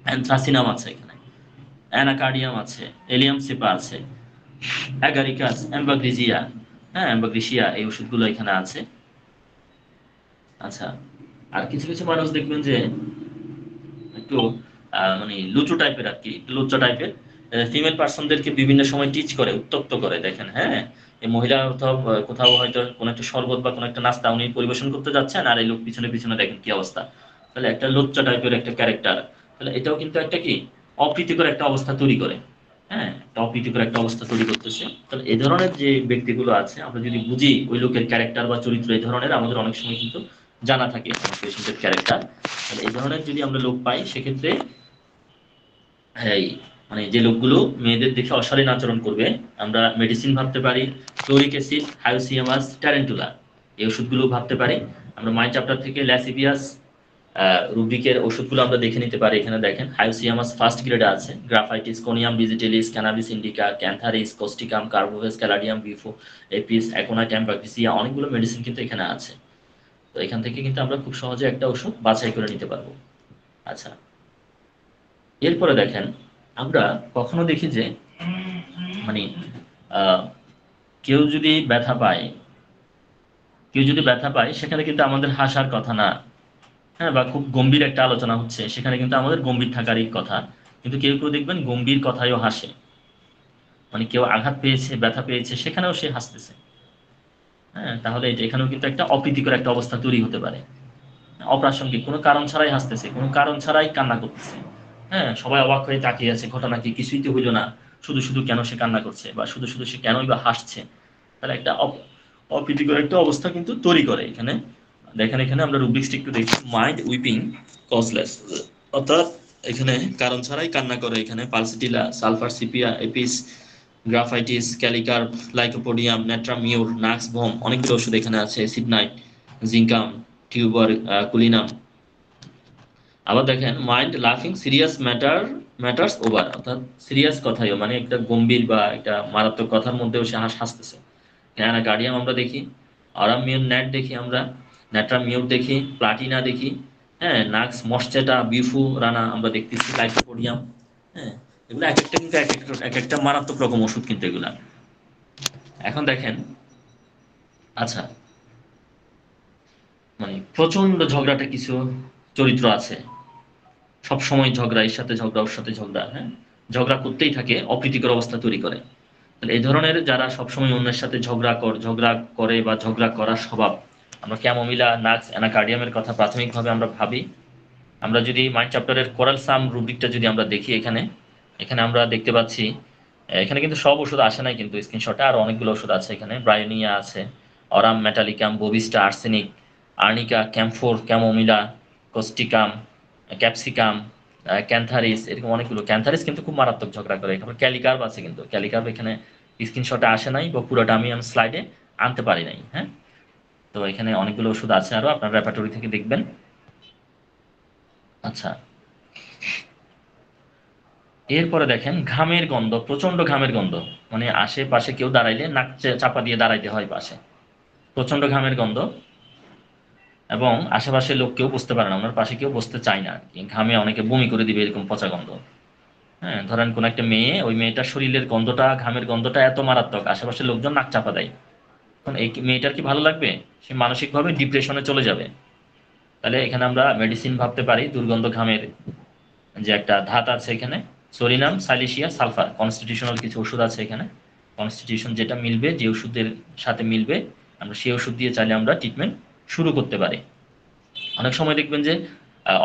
অ্যান্থ্রাসিনাম আছে এখানে, অ্যানাকার্ডিয়াম আছে, এলিয়াম সিপা আছে, অ্যাগারিকাস, অ্যাম্বাগ্রিজিয়া, হ্যাঁ, অ্যাম্বাগ্রিসিয়া, এই ওষুধগুলো এখানে আছে। আচ্ছা, আর কিছু কিছু মানুষ দেখবেন যে একটু মানে লুচু টাইপের আর কি, লুচ্চা টাইপের, ফিমেল পার্সনদেরকে বিভিন্ন সময় টিচ করে, উত্তক্ত করে। দেখেন, হ্যাঁ, এই মহিলা কোথাও কোথাও হয়তো কোনো একটা শরবত বা কোনো একটা নাস্তা উনি পরিবেশন করতে যাচ্ছেন, আর এই লোক পিছনে পিছনে দেখেন কি অবস্থা। তাহলে একটা লুচ্চা টাইপের একটা ক্যারেক্টার। তাহলে এটাও কিন্তু একটা কি অপ্রীতিকর একটা অবস্থা তৈরি করে। হ্যাঁ, একটা অপ্রীতিকর একটা অবস্থা তৈরি করতেছে। তাহলে এই ধরনের যে ব্যক্তিগুলো আছে, আমরা যদি বুঝি ওই লোকের ক্যারেক্টার বা চরিত্র এই ধরনের, আমাদের অনেক সময় কিন্তু জানা থাকে পেশেন্টের ক্যারেক্টার। তাহলে এই ধরনের যদি আমরা লোক পাই, সেক্ষেত্রে এই মানে যে লোকগুলো মেয়েদের দেখে অশালীন আচরণ করবে, আমরা মেডিসিন ভাবতে পারি ফ্লোরিক অ্যাসিড, হাইওসিয়ামাস, ট্যারেন্টুলা, এই ওষুধগুলো ভাবতে পারি। আমরা মাই চ্যাপ্টার থেকে ল্যাসিভিয়াস, রুব্রিকের ওষুধগুলো আমরা দেখে নিতে পারি। এখানে দেখেন হাইওসিয়ামাস ফার্স্ট গ্রেডে আছে, graphites, conium digitalis, cannabis indica, cantharis, causticum, carbo veg, caladium, bufo, apis, aconite, অ্যাম্বাক্সিয়া, অনেকগুলো মেডিসিন কিন্তু এখানে আছে। তো এখান থেকে কিন্তু আমরা খুব সহজে একটা ওষুধ বাছাই করে নিতে পারবো। আচ্ছা, এরপরে দেখেন আমরা কখনো দেখি যে মানে আহ, কেউ যদি ব্যথা পায়, সেখানে কিন্তু আমাদের হাসার কথা না। হ্যাঁ, বা খুব গম্ভীর একটা আলোচনা হচ্ছে, সেখানে কিন্তু আমাদের গম্ভীর থাকারই কথা। কিন্তু কেউ কেউ দেখবেন গম্ভীর কথায়ও হাসে। মানে কেউ আঘাত পেয়েছে, ব্যথা পেয়েছে, সেখানেও সে হাসতেছে। হ্যাঁ, তাহলে এখানেও কিন্তু একটা অপ্রীতিকর একটা অবস্থা তৈরি হতে পারে। অপ্রাসঙ্গিক, কোনো কারণ ছাড়াই হাসতেছে, কোনো কারণ ছাড়াই কান্না করতেছে। হ্যাঁ, সবাই অবাক হয়ে তাকিয়ে আছে, ঘটনা কি, কিছুই তো হইল না, শুধু শুধু কেন সে কান্না করছে, বা শুধু শুধু সে কেনই বা হাসছে। তাহলে একটা অপ্রীতিকর একটা অবস্থা কিন্তু তৈরি করে এখানে। দেখেন এখানে আমরা রুব্রিক্সটি একটু দেখি। মাইন্ড উইপিং কজলেস, অর্থাৎ এখানে কারণ ছাড়াই কান্না করে। এখানে pulsatilla, sulphur sepia, apis, graphites, kali carb, lycopodium, natrum mur, nux vom, অনেকগুলো ওষুধ এখানে আছে, সিডনাইট, জিঙ্কাম, টিউবার কুলিনাম। আবার দেখেন মাইল্ড লাফিং সিরিয়াস ম্যাটার ম্যাটার্স ওভার, অর্থাৎ সিরিয়াস কথাইও, মানে একটা গম্ভীর বা একটা মারাত্মক কথার মধ্যেও সে হাসতেছে। গার্ডিয়াম আমরা দেখি, আরাম মিউর ন্যাট দেখি, আমরা ন্যাট্রা মিউর দেখি, প্লাটিনা দেখি, হ্যাঁ, নাক্স মসচেটা, বিফু রানা আমরা দেখতেছি, লাইকোপোডিয়াম। হ্যাঁ, এগুলো এক একটা কিন্তু এক একটা মারাত্মক রকম ওষুধ কিন্তু এগুলা। এখন দেখেন, আচ্ছা, মানে প্রচন্ড ঝগড়াটা কিছু চরিত্র আছে, সব সময় ঝগড়া, এর সাথে ঝগড়া, ওর সাথে ঝগড়া, হ্যাঁ, ঝগড়া করতেই থাকে, অপ্রীতিকর অবস্থা তৈরি করে। তাহলে এই ধরনের যারা সবসময় অন্যের সাথে ঝগড়া করে বা ঝগড়া করার স্বভাব, আমরা ক্যামোমিলা, নাক্স, অ্যানাকার্ডিয়ামের কথা প্রাথমিকভাবে আমরা ভাবি। আমরা যদি মাইন্ড চ্যাপ্টারের কোরাল সাম রুব্রিকটা যদি আমরা দেখি, এখানে এখানে আমরা দেখতে পাচ্ছি, এখানে কিন্তু সব ওষুধ আসে নাই, কিন্তু স্ক্রিনশটে আরো অনেকগুলো ওষুধ আছে এখানে। ব্রায়োনিয়া আছে, aurum metallicum, bovista, arsenic, arnica, camphor, chamomilla, causticum, capsicum, cantharis, এরকম অনেকগুলো। ক্যান্থারিস কিন্তু খুব মারাত্মক ঝগড়া করে। এখানে ক্যালিকার্ব আছে, কিন্তু ক্যালিকার্ব এখানে স্ক্রিনশটে আসে নাই, বা পুরোটা আমি স্লাইডে আনতে পারি নাই। হ্যাঁ, তো এখানে অনেকগুলো ওষুধ আছে, আরো আপনার রেপার্টরি থেকে দেখবেন। আচ্ছা, এরপরে দেখেন ঘামের গন্ধ, প্রচন্ড ঘামের গন্ধ, মানে আশেপাশে কেউ দাঁড়াইলে নাক চাপা দিয়ে দাঁড়াইতে হয় পাশে, প্রচন্ড ঘামের গন্ধ, এবং আশেপাশে লোক কেউ বসতে পারে না, ওনার পাশে কেউ বসতে চায় না আর কি। ঘামে অনেকে বমি করে দিবে, এরকম পচা গন্ধ। হ্যাঁ, ধরেন কোন একটা মেয়ে, ওই মেয়েটার শরীরের গন্ধটা, ঘামের গন্ধটা এত মারাত্মক, আশেপাশের লোকজন নাক চাপা দেয়। এখন এই মেয়েটার কি ভালো লাগবে? সে মানসিকভাবে ডিপ্রেশনে চলে যাবে। তাহলে এখানে আমরা মেডিসিন ভাবতে পারি, দুর্গন্ধ ঘামের যে একটা ধাত আছে এখানে, সোরিনাম, সাইলিশিয়া, সালফার, কনস্টিটিউশনাল কিছু ওষুধ আছে এখানে। কনস্টিটিউশন যেটা মিলবে, যে ওষুধের সাথে মিলবে, আমরা সেই ওষুধ দিয়ে চাইলে আমরা ট্রিটমেন্ট শুরু করতে পারি। অনেক সময় দেখবেন যে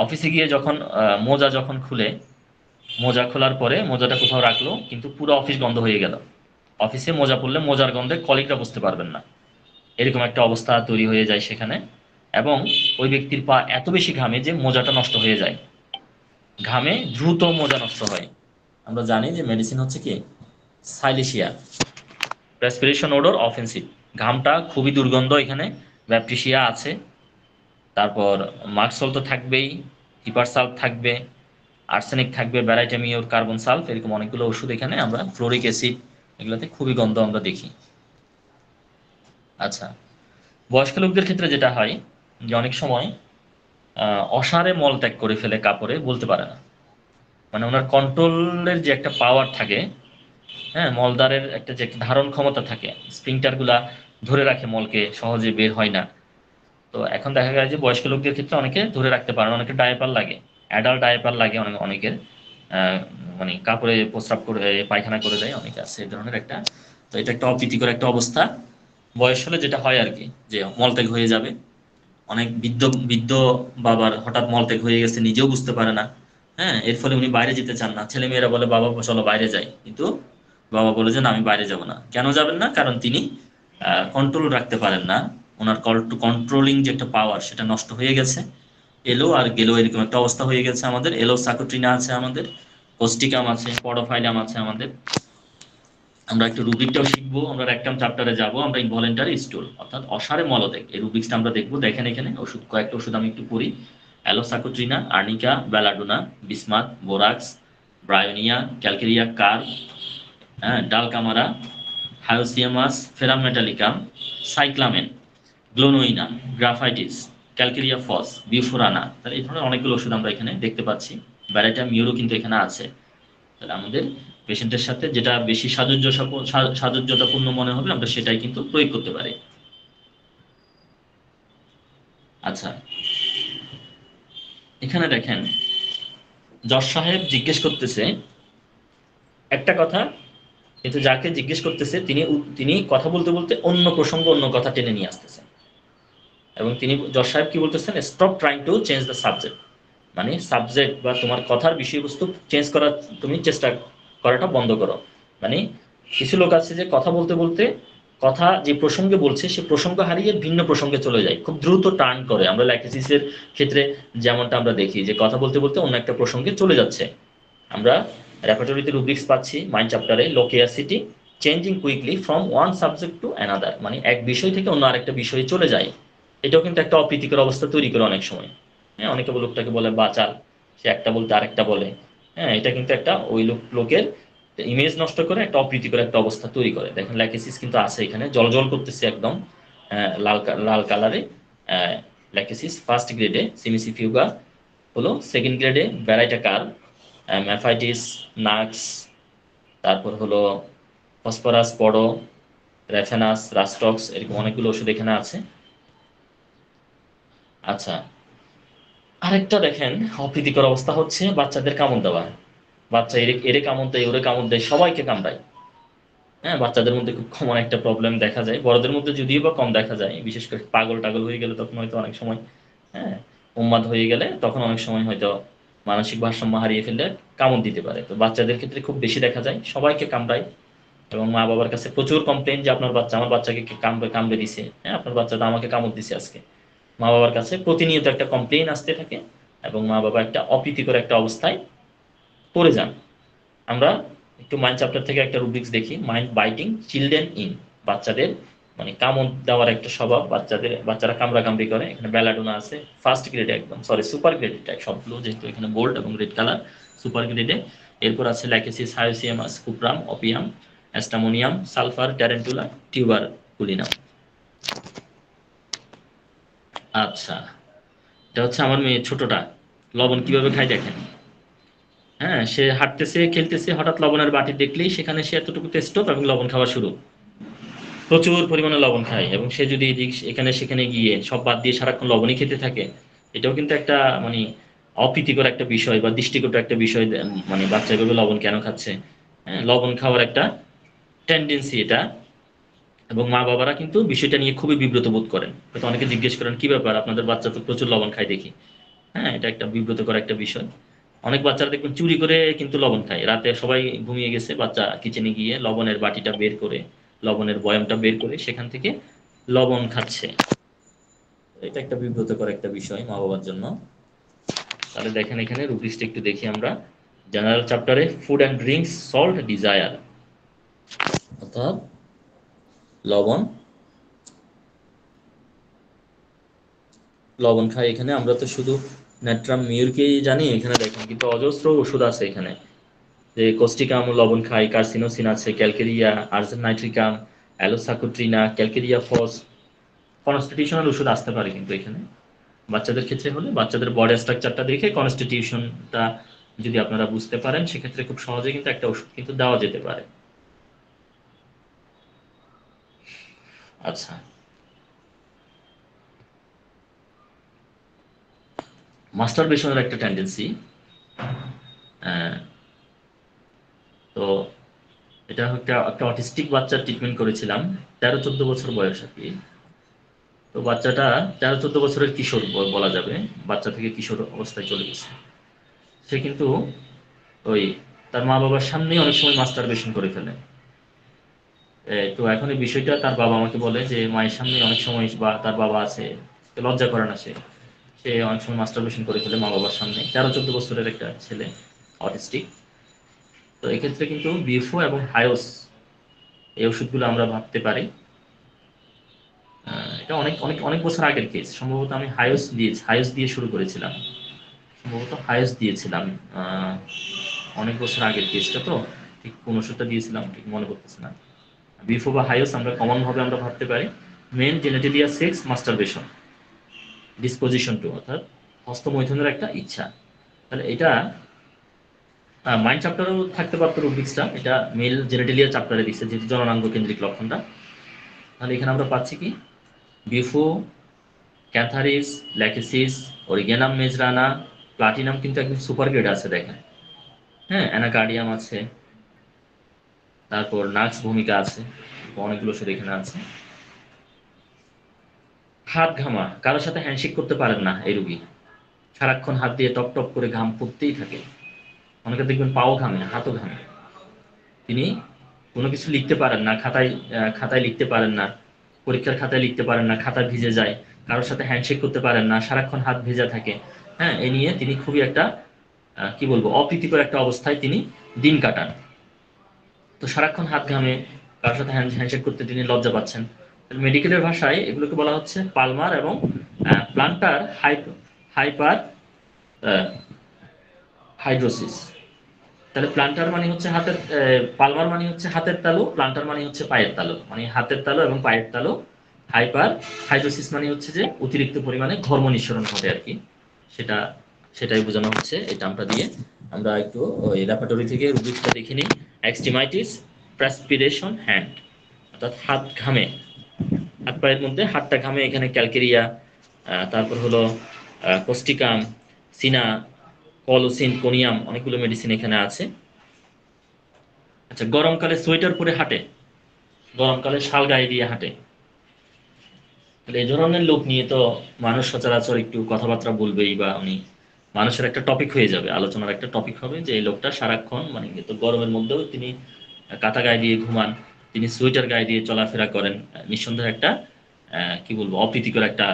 অফিসে গিয়ে যখন মোজা যখন খুলে, মোজা খোলার পরে মোজাটা কোথাও রাখলো, কিন্তু পুরো অফিস গন্ধ হয়ে গেল। অফিসে মোজা পরলে মোজার গন্ধে কলিগরা বুঝতে পারবেন না, এরকম একটা অবস্থা তৈরি হয়ে যায় সেখানে। এবং ওই ব্যক্তির পা এত বেশি ঘামে যে মোজাটা নষ্ট হয়ে যায়। ঘামে দ্রুত মোজা নষ্ট হয়। আমরা জানি যে মেডিসিন হচ্ছে কি সাইলিশিয়া, রেসপিরেশন ওডর অফেন্সিভ। ঘামটা খুবই দুর্গন্ধ, এখানে ব্যাপটিসিয়া আছে, তারপর মার্কসল তো থাকবেই, হিপারসালফ থাকবে, আর্সেনিক থাকবে, ব্যারাইটামিওর, কার্বন সালফ, এরকম অনেকগুলো ওষুধ এখানে। আমরা ফ্লোরিক অ্যাসিড, এগুলোতে খুবই গন্ধ আমরা দেখি। আচ্ছা, বয়স্ক লোকদের ক্ষেত্রে যেটা হয় যে অনেক সময় অসারে মল ত্যাগ করে ফেলে, কাপড়ে বলতে পারে না, মানে ওনার কন্ট্রোলের যে একটা পাওয়ার থাকে, হ্যাঁ, মলদারের একটা যে ধারণ ক্ষমতা থাকে, স্প্রিংটার গুলা ধরে রাখে মলকে, সহজে বের হয় না। তো এখন দেখা যায় যে বয়স্ক লোকদের ক্ষেত্রে অনেকে ধরে রাখতে পারে না, অনেকে ডায়াপার লাগে, অ্যাডাল্ট ডায়াপার লাগে, অনেকের আহ, মানে কাপড়ে প্রস্রাব করে পায়খানা করে দেয়, অনেকে আছে এই ধরনের একটা। তো এটা একটা অপ্রীতিকর একটা অবস্থা। বয়স হলে যেটা হয় আর কি, যে মলত্যাগ হয়ে যাবে। অনেক বৃদ্ধ বৃদ্ধ বাবার হঠাৎ মলত্যাগ হয়ে গেছে, নিজেও বুঝতে পারে না। হ্যাঁ, এর ফলে উনি বাইরে যেতে চান না। ছেলে মেয়েরা বলে বাবা চলো বাইরে যাই, কিন্তু বাবা বলে যে না, আমি বাইরে যাব না। কেন যাবেন না? কারণ তিনি কন্ট্রোল রাখতে পারেন না, ওনার কন্ট্রোলিং যে একটা পাওয়ার সেটা নষ্ট হয়ে গেছে। এলো আর গেলো, এরকম একটা অবস্থা হয়ে গেছে আমাদের। এলো সাকুট্রিনা আছে আমাদের, কোস্টিকাম আছে, পডোফাইলাম আছে আমাদের। আমরা একটু রুব্রিকটাও শিখবো, আমরা একটা চ্যাপ্টারে যাব, আমরা ইনভলেন্টারি স্টুল অর্থাৎ অসারে মলত্যাগ, এই রুব্রিক্সটা আমরা দেখবো। দেখেন এখানে ওষুধ, কয়েকটা ওষুধ আমি একটু পড়ি। Aloe socotrina, arnica, belladonna, bismuth, borax, bryonia, calcarea carb, হ্যাঁ, dulcamara, hyoscyamus, ferrum metallicum, cyclamen, glonoine, graphites, calcarea phos, bufo rana. তাহলে এই ধরনের অনেকগুলো ওষুধ আমরা এখানে দেখতে পাচ্ছি। ব্যারাইটা মিউরো কিন্তু এখানে আছে। তাহলে আমাদের পেশেন্টের সাথে যেটা বেশি সাজুজ্যতাপূর্ণ মনে হবে, আমরা সেটাই কিন্তু প্রয়োগ করতে পারি। আচ্ছা, এখানে দেখেন জজ সাহেব জিজ্ঞেস করতেছে একটা কথা, কিন্তু যাকে জিজ্ঞেস করতেছে তিনি তিনি কথা বলতে বলতে অন্য প্রসঙ্গ, অন্য কথা টেনে নিয়ে আসতেছে। এবং তিনি জজ সাহেব কি বলতেছেন, stop trying to change the subject, মানে সাবজেক্ট বা তোমার কথার বিষয়বস্তু চেঞ্জ করার তুমি চেষ্টা করাটা বন্ধ করো। মানে কিছু লোক আছে যে কথা বলতে বলতে কথা যে প্রসঙ্গে বলছে সে প্রসঙ্গ হারিয়ে ভিন্ন প্রসঙ্গে চলে যায়, খুব দ্রুত টার্ন করে। আমরা ল্যাকটিসিসের ক্ষেত্রে যেমনটা আমরা দেখি, যে কথা বলতে বলতে অন্য একটা প্রসঙ্গে চলে যাচ্ছে। আমরা রেপার্টরিতে রুব্রিক্স পাচ্ছি মাইন্ড চ্যাপ্টারে, loquacity, changing quickly from one subject to another, মানে এক বিষয় থেকে অন্য আরেকটা বিষয়ে চলে যায়। এটাও কিন্তু একটা অপ্রীতিকর অবস্থা তৈরি করে অনেক সময়। হ্যাঁ, অনেকে লোকটাকে বলে বাচাল, সে একটা বলতে আরেকটা বলে। হ্যাঁ, এটা কিন্তু একটা ওই লোকের ইমেজ নষ্ট করে একটা অপ্রীতিকর একটা অবস্থা তৈরি করে। দেখেন ল্যাকেসিস কিন্তু আছে এখানে, জলজল করতেছে একদম লাল কালারে। ল্যাকেসিস ফার্স্ট গ্রেডে, সিমিসিফিউগা হলো সেকেন্ড গ্রেডে, ব্যারাইটা কার, ম্যাফাইটিস, নাক্স, তারপর হলো ফসফরাস, পডো, রেফেনাস, রাস্টক্স, এরকম অনেকগুলো ওষুধ এখানে আছে। আচ্ছা, আরেকটা দেখেন অপ্রীতিকর অবস্থা হচ্ছে বাচ্চাদের কামড় দেওয়া। বাচ্চা এরে কামড় দেয়, ওরে কামড় দেয়, সবাইকে কামড়ায়। হ্যাঁ, বাচ্চাদের মধ্যে খুব কমন একটা প্রবলেম দেখা যায়, বড়দের মধ্যে যদিও বা কম দেখা যায়, বিশেষ করে পাগল টাগল হয়ে গেলে তখন হয়তো অনেক সময়, হ্যাঁ, উন্মাদ হয়ে গেলে তখন অনেক সময় হয়তো মানসিক ভারসাম্য হারিয়ে ফেললে কামড় দিতে পারে। তো বাচ্চাদের ক্ষেত্রে খুব বেশি দেখা যায়, সবাইকে কামড়ায়। এবং মা বাবার কাছে প্রচুর কমপ্লেন যে আপনার বাচ্চা, আমার বাচ্চাকে কে কামড়ে কামড়ে দিছে, হ্যাঁ, আপনার বাচ্চা তো আমাকে কামড় দিছে আজকে। মা বাবার কাছে প্রতিনিয়ত একটা কমপ্লেন আসতে থাকে এবং মা বাবা একটা অপ্রীতিকর একটা অবস্থায় পড়ে যান। আমরা একটু মাইন্ড চ্যাপ্টার থেকে একটা রুব্রিক্স দেখি, মাইন্ড বাইটিং চিলড্রেন ইন। বাচ্চাদের মানে কামড় দেওয়ার একটা স্বভাব, বাচ্চারা কামড়াকামড়ি করে। এখানে বেলাডোনা আছে ফার্স্ট গ্রেডে, একদম সরি সুপার গ্রেডে, সবগুলো যেহেতু এখানে গোল্ড এবং রেড কালার, সুপার গ্রেডে। এরপর আছে lachesis, hyoscyamus, cuprum, opium, stramonium, sulphur, tarentula, tuberculinum. আচ্ছা, এটা হচ্ছে আমার মেয়ে ছোটটা, লবণ কিভাবে খায় দেখেন। হ্যাঁ, সে হাঁটতেছে খেলতেছে, হঠাৎ লবণের বাটি দেখলেই সেখানে সে এতটুকু স্টপ এবং লবণ খাওয়া শুরু। প্রচুর পরিমাণে লবণ খায় এবং সে যদি এদিক এখানে সেখানে গিয়ে সব বাদ দিয়ে সারাক্ষণ লবণই খেতে থাকে, এটাও কিন্তু একটা মানে অপ্রীতিকর একটা বিষয় বা দৃষ্টিকটু একটা বিষয়। মানে বাচ্চা এভাবে লবণ কেন খাচ্ছে? হ্যাঁ, লবণ খাওয়ার একটা টেন্ডেন্সি এটা। এবং মা বাবারা কিন্তু বিষয়টা নিয়ে খুবই বিব্রত বোধ করেন, হয়তো অনেকে জিজ্ঞেস করেন কি ব্যাপার, আপনাদের বাচ্চা তো প্রচুর লবণ খায় দেখি। হ্যাঁ, এটা একটা বিব্রতকর একটা বিষয়। অনেক বাচ্চারা দেখবেন চুরি করে কিন্তু লবণ খায়, রাতে সবাই ঘুমিয়ে গেছে, বাচ্চা কিচেনে গিয়ে লবণের বাটিটা বের করে, লবণের বয়ামটা বের করে সেখান থেকে লবণ খাচ্ছে। এটা একটা বিব্রতকর একটা বিষয় মা বাবার জন্য। তাহলে দেখেন এখানে রুব্রিক্সটা একটু দেখি আমরা। জেনারেল চ্যাপ্টারে food and drinks salt desire, অর্থাৎ লবণ লবণ খাই। এখানে আমরা তো শুধু ন্যাট্রাম মিউরকেই জানি, এখানে দেখেন কিন্তু অজস্র ওষুধ আছে এখানে। যে কোস্টিকাম লবণ খাই, কার্সিনোসিন আছে, calcarea, argentum nitricum, aloe socotrina, calcarea phos, constitutional ওষুধ আসতে পারে কিন্তু এখানে। বাচ্চাদের ক্ষেত্রে হলে বাচ্চাদের বডি স্ট্রাকচারটা দেখে কনস্টিটিউশনটা যদি আপনারা বুঝতে পারেন, সেক্ষেত্রে খুব সহজে কিন্তু একটা ওষুধ কিন্তু দেওয়া যেতে পারে। আচ্ছা, মাস্টারবেশনের একটা টেন্ডেন্সি। তো এটা একটা একটা অটিস্টিক বাচ্চার ট্রিটমেন্ট করেছিলাম, 13-14 বছর বয়স আর কি। তো বাচ্চাটা 13-14 বছরের কিশোর বলা যাবে, বাচ্চা থেকে কিশোর অবস্থায় চলে গেছে। সে কিন্তু ওই তার মা বাবার সামনেই অনেক সময় মাস্টারবেশন করে ফেলে। তো এখন এই বিষয়টা তার বাবা আমাকে বলে যে মায়ের সামনে অনেক সময়, বা তার বাবা আছে, লজ্জা করে না, সে সে অনেক সময় মাস্টারবেশন করে ফেলে মা বাবার সামনে। 13-14 বছরের একটা ছেলে, অটিস্টিক। তো এক্ষেত্রে কিন্তু বিএফও এবং হায়োস এই ওষুধগুলো আমরা ভাবতে পারি। এটা অনেক অনেক অনেক বছর আগের কেস, সম্ভবত আমি হায়োস দিয়ে শুরু করেছিলাম, সম্ভবত হায়োস দিয়েছিলাম। আহ, অনেক বছর আগের কেসটা, তো ঠিক কোন ওষুধটা দিয়েছিলাম ঠিক মনে করতেছে না। বিফো বা হায়োস আমরা কমন ভাবে আমরা ভাবতে পারি men genitalia sex masturbation disposition to, অর্থাৎ হস্তমৈথুনের একটা ইচ্ছা। তাহলে এটা মাইন্ড চ্যাপ্টারেও থাকতে পারতো রুব্রিক্সটা, এটা মেল জেনেটেলিয়া চ্যাপ্টারে দিচ্ছে যেহেতু জননাঙ্গ কেন্দ্রিক লক্ষণটা। তাহলে এখানে আমরা পাচ্ছি কি, বিফো, ক্যাথারিস, ল্যাকেসিস, অরিগেনাম মেজরানা, প্লাটিনাম কিন্তু একদম সুপার গ্রেড আছে দেখেন। হ্যাঁ, অ্যানাকার্ডিয়াম আছে, তারপর নাক্স ভূমিকা আছে, অনেকগুলো ওষুধ এখানে আছে। হাত ঘামা, কারোর সাথে হ্যান্ডশেক করতে পারেন না এই রুগী, সারাক্ষণ হাত দিয়ে টপ টপ করে ঘাম পড়তেই থাকে। অনেকে দেখবেন পাও ঘামে, হাতও ঘামে। তিনি কোনো কিছু লিখতে পারেন না, খাতায় লিখতে পারেন না, পরীক্ষার খাতায় লিখতে পারেন না, খাতা ভিজে যায়। কারোর সাথে হ্যান্ডশেক করতে পারেন না, সারাক্ষণ হাত ভেজা থাকে। হ্যাঁ, এ নিয়ে তিনি খুবই একটা কি বলবো অপ্রীতিকর একটা অবস্থায় তিনি দিন কাটান। তো সারাক্ষণ হাত ঘামে, কারোর সাথে হ্যান্ডশেক করতে তিনি লজ্জা পাচ্ছেন। মেডিকেলের ভাষায় এগুলোকে বলা হচ্ছে পালমার এবং প্লান্টার হাইপার হাইড্রোসিস। তাহলে প্লান্টার মানে হচ্ছে হাতের, পালমার মানে হচ্ছে হাতের তালু, প্লান্টার মানে হচ্ছে পায়ের তালু, মানে হাতের তালু এবং পায়ের তালু। হাইপার হাইড্রোসিস মানে হচ্ছে যে অতিরিক্ত পরিমাণে ঘর্ম নিঃসরণ ঘটে আর কি, সেটা সেটাই বোঝানো হচ্ছে এই টার্মটা দিয়ে। আমরা একটু ওই ল্যাবরেটরি থেকে রুবিকটা দেখে নিই। এক্সটিমাইটিস প্রেসপিরেশন হ্যান্ড, অর্থাৎ হাত ঘামে, হাত পায়ের মধ্যে হাতটা ঘামে, এখানে ক্যালকেরিয়া, তারপর হলো কোস্টিকাম, সিনা, কলোসিন, কোনিয়াম, অনেকগুলো মেডিসিন এখানে আছে। আচ্ছা, গরমকালে সোয়েটার পরে হাঁটে, গরমকালে শাল গায়ে দিয়ে হাঁটে। তাহলে এই ধরনের লোক নিয়ে তো মানুষ সচরাচর একটু কথাবার্তা বলবেই, বা উনি মানুষের একটা টপিক হয়ে যাবে, আলোচনার একটা টপিক হবে যে এই লোকটা সারাক্ষণ মানে তো গরমের মধ্যেও তিনি কাঁথা গায়ে দিয়ে ঘুমান, তিনি সোয়েটার গায়ে দিয়ে চলাফেরা করেন। নিঃসন্দেহে একটা কি বলবো অপ্রীতিকর একটা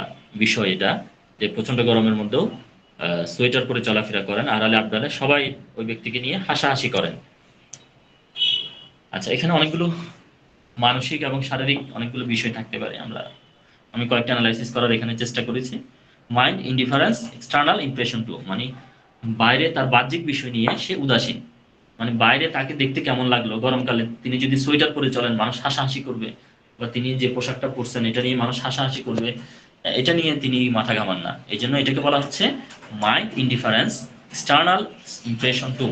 বিষয় এটা, যে প্রচন্ড গরমের মধ্যেও সোয়েটার পরে চলাফেরা করেন, আড়ালে আবডালে সবাই ওই ব্যক্তিকে নিয়ে হাসাহাসি করেন। আচ্ছা, এখানে অনেকগুলো মানসিক এবং শারীরিক অনেকগুলো বিষয় থাকতে পারে, আমি কয়েকটা অ্যানালাইসিস করার এখানে চেষ্টা করেছি। Mind indifference external impression to, মানে বাইরে তার বাহ্যিক বিষয় নিয়ে সে উদাসীন, মানে বাইরে তাকে দেখতে কেমন লাগলো, গরমকালে তিনি যদি সোয়েটার পরে চলেন মানুষ হাসাহাসি করবে, বা তিনি যে পোশাকটা পরছেন এটা নিয়ে মানুষ হাসাহাসি করবে, এটা নিয়ে তিনি মাথা ঘামান না। এই জন্য এটাকে বলা হচ্ছে mind indifference external impression to,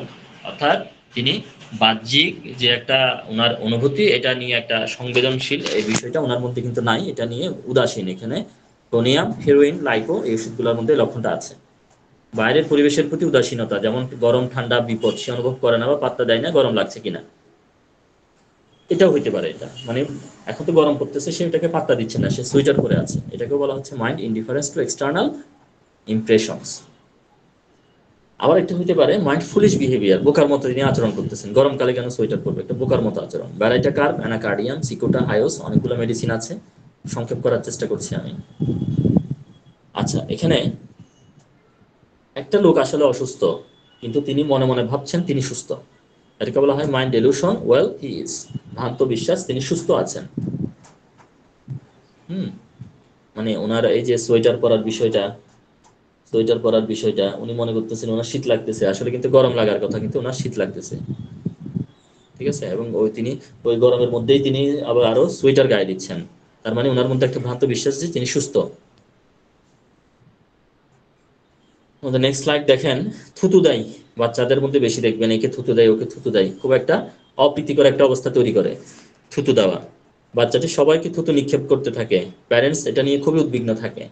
অর্থাৎ তিনি বাহ্যিক যে একটা ওনার অনুভূতি এটা নিয়ে একটা সংবেদনশীল, এই বিষয়টা ওনার মধ্যে কিন্তু নাই, এটা নিয়ে উদাসীন। এখানে টোনিয়াম, হেরোইন, লাইকো এই ওষুধগুলোর মধ্যে লক্ষণটা আছে। বাইরের পরিবেশের প্রতি উদাসীনতা, যেমন গরম ঠান্ডা বিপদ সে অনুভব করে না বা পাত্তা দেয় না গরম লাগছে কিনা, এটাও হইতে পারে। এটা মানে এখন তো গরম পড়তেছে, সে এটাকে পাত্তা দিচ্ছে না, সে সুইটার করে আছে, এটাকে বলা হচ্ছে mind indifference to external impressions. আবার একটা হইতে পারে মাইন্ড ফুলিশ বিহেভিয়ার, বোকার মতো তিনি আচরণ করতেছেন, গরমকালে কেন সোয়েটার পরবে, একটা বোকার মতো আচরণ। ব্যারাইটা কার্ভ, অ্যানাকার্ডিয়াম, সিকোটা, হায়োস, অনেকগুলো মেডিসিন আছে, সংক্ষেপ করার চেষ্টা করছি আমি। আচ্ছা, এখানে একটা লোক আসলে অসুস্থ, কিন্তু তিনি মনে মনে ভাবছেন তিনি সুস্থ, এটাকে বলা হয় mind delusion, well he is, ভ্রান্ত বিশ্বাস তিনি সুস্থ আছেন। হুম, মানে ওনার এই যে সোয়েটার পরার বিষয়টা উনি মনে করতেছেন ওনার শীত লাগতেছে, আসলে কিন্তু গরম লাগার কথা, কিন্তু ওনার শীত লাগতেছে। ঠিক আছে, এবং তিনি ওই গরমের মধ্যেই তিনি আবার আরো সোয়েটার গায়ে দিচ্ছেন, তার মানে ওনার মধ্যে একটা ভ্রান্ত বিশ্বাস যে তিনি সুস্থ। আমাদের নেক্সট স্লাইড দেখেন, থুতু দেয়, বাচ্চাদের মধ্যে বেশি দেখবেন, একে থুতু দেয় ওকে থুতু দেয়, খুব একটা অপ্রীতিকর একটা অবস্থা তৈরি করে থুতু দেওয়া। বাচ্চাটি সবাইকে থুতু নিক্ষেপ করতে থাকে, প্যারেন্টস এটা নিয়ে খুবই উদ্বিগ্ন থাকে।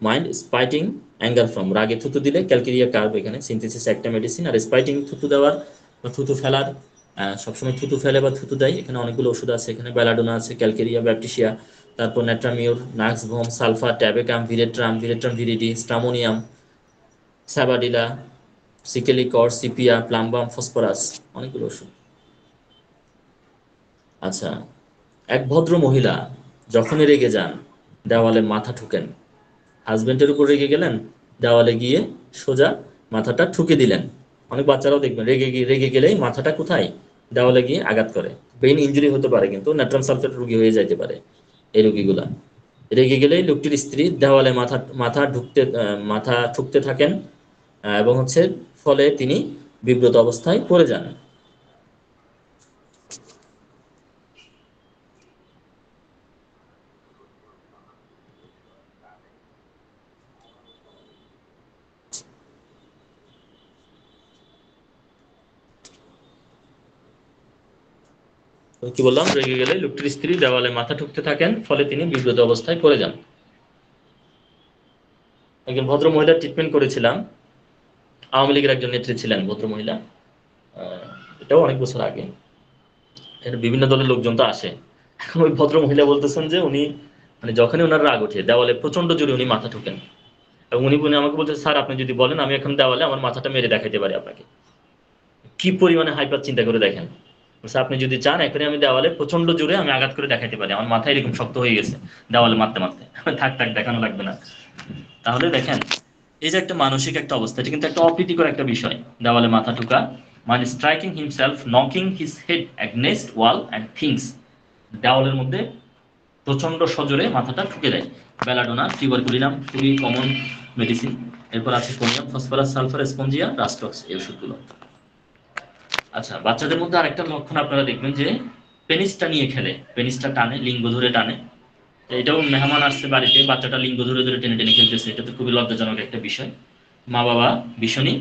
মাইন্ড স্পাইটিং অ্যাঙ্গার ফ্রম, রাগে থুতু দিলে ক্যালকেরিয়া কার্ভ, এখানে সিনথেসিস একটা মেডিসিন। আর স্পাইটিং থুতু দেওয়ার বা থুতু ফেলার, সবসময় থুতু ফেলে বা থুতু দেয়, এখানে অনেকগুলো ওষুধ আছে, এখানে বেলাডোনা আছে, ক্যালকেরিয়া, ব্যাপটিসিয়া, তারপর natrum mur, nux vom, sulphur, tabacum, veratrum viride, stramonium, sabadilla, secale cor, sepia, plumbum, phosphorus, অনেকগুলো ওষুধ। আচ্ছা, এক ভদ্র মহিলা যখনই রেগে যান দেওয়ালে মাথা ঠুকেন, হাজবেন্ডের উপর রেগে গেলেন, দেওয়ালে গিয়ে সোজা মাথাটা ঠুকে দিলেন। অনেক বাচ্চারাও দেখবেন রেগে গেলেই মাথাটা কোথায়, দেওয়ালে গিয়ে আঘাত করে, ব্রেইন ইনজুরি হতে পারে, কিন্তু নাট্রাম সালফেট রোগী হয়ে যাইতে পারে এই রোগীগুলা। রেগে গেলেই লোকটির স্ত্রী দেওয়ালে মাথা ঠুকতে থাকেন, এবং ফলে তিনি বিব্রত অবস্থায় পড়ে যান। কি বললাম, রেগে গেলে লোকটির স্ত্রী দেওয়ালে মাথা ঠুকতে থাকেন, ফলে তিনি বিব্রত অবস্থায় পড়ে যান। একজন ভদ্র মহিলার ট্রিটমেন্ট করেছিলাম, আওয়ামী লীগের একজন নেত্রী ছিলেন ভদ্র মহিলা, এটাও অনেক বছর আগে। এর বিভিন্ন দলের লোকজন তো আসে। এখন ওই ভদ্র মহিলা বলতেছেন যে উনি মানে যখনই ওনার রাগ ওঠে দেওয়ালে প্রচন্ড জোরে উনি মাথা ঠোকেন, এবং উনি আমাকে বলছেন, স্যার আপনি যদি বলেন আমি এখন দেওয়ালে আমার মাথাটা মেরে দেখাইতে পারি আপনাকে। কি পরিমাণে হাইপার, চিন্তা করে দেখেন। আপনি যদি চান এখনই আমি দেওয়ালে প্রচন্ড জোরে আমি আঘাত করে দেখাইতে পারি, আমার মাথা এরকম শক্ত হয়ে গেছে দেওয়ালে মারতে মারতে। থাক দেখানো লাগবে না। তাহলে দেখেন এই যে একটা মানসিক একটা অবস্থা, এটা কিন্তু একটা অপ্রীতিকর একটা বিষয়, দেওয়ালে মাথা ঠোকা মানে striking himself, knocking his head against wall and things, দেওয়ালের মধ্যে প্রচন্ড সজোরে মাথাটা ঠুকে দেয়। বেলাডোনা, টিউবারকুলিনাম খুবই কমন মেডিসিন। এরপর আছে কোনিয়াম, ফসফরাস, সালফার, স্পঞ্জিয়া, রাস্টক্স, এই ওষুধগুলো। আচ্ছা, বাচ্চাদের মধ্যে আরেকটা লক্ষণ আপনারা দেখবেন যে পেনিসটা নিয়ে খেলে, পেনিসটা টানে, লিঙ্গ ধরে টানে। এটাও মেহমান আসছে বাড়িতে, বাচ্চাটা লিঙ্গ ধরে ধরে টেনে টেনে খেলতেছে, এটা তো খুবই লজ্জাজনক একটা বিষয়। মা বাবা ভীষণই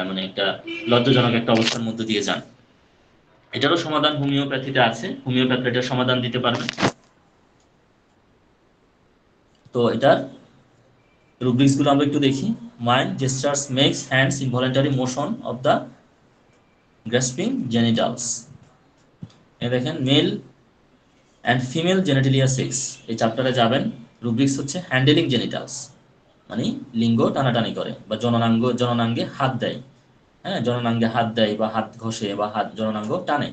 মানে একটা লজ্জাজনক একটা অবস্থার মধ্যে দিয়ে যান। এটারও সমাধান হোমিওপ্যাথিতে আছে, হোমিওপ্যাথি এটার সমাধান দিতে পারবে। তো এটার রুব্রিক্স গুলো আমরা একটু দেখি। Mind gestures makes hands involuntary motion of the grasping genitals. এ দেখেন male and female genitalia sex, এই চ্যাপ্টারে যাবেন। রুব্রিক্স হচ্ছে হ্যান্ডেলিং জেনিটালস, মানে লিঙ্গ টানাটানি করে বা জননাঙ্গে হাত দেয়। হ্যাঁ, জননাঙ্গে হাত দেয় বা হাত ঘষে বা হাত জননাঙ্গ টানে।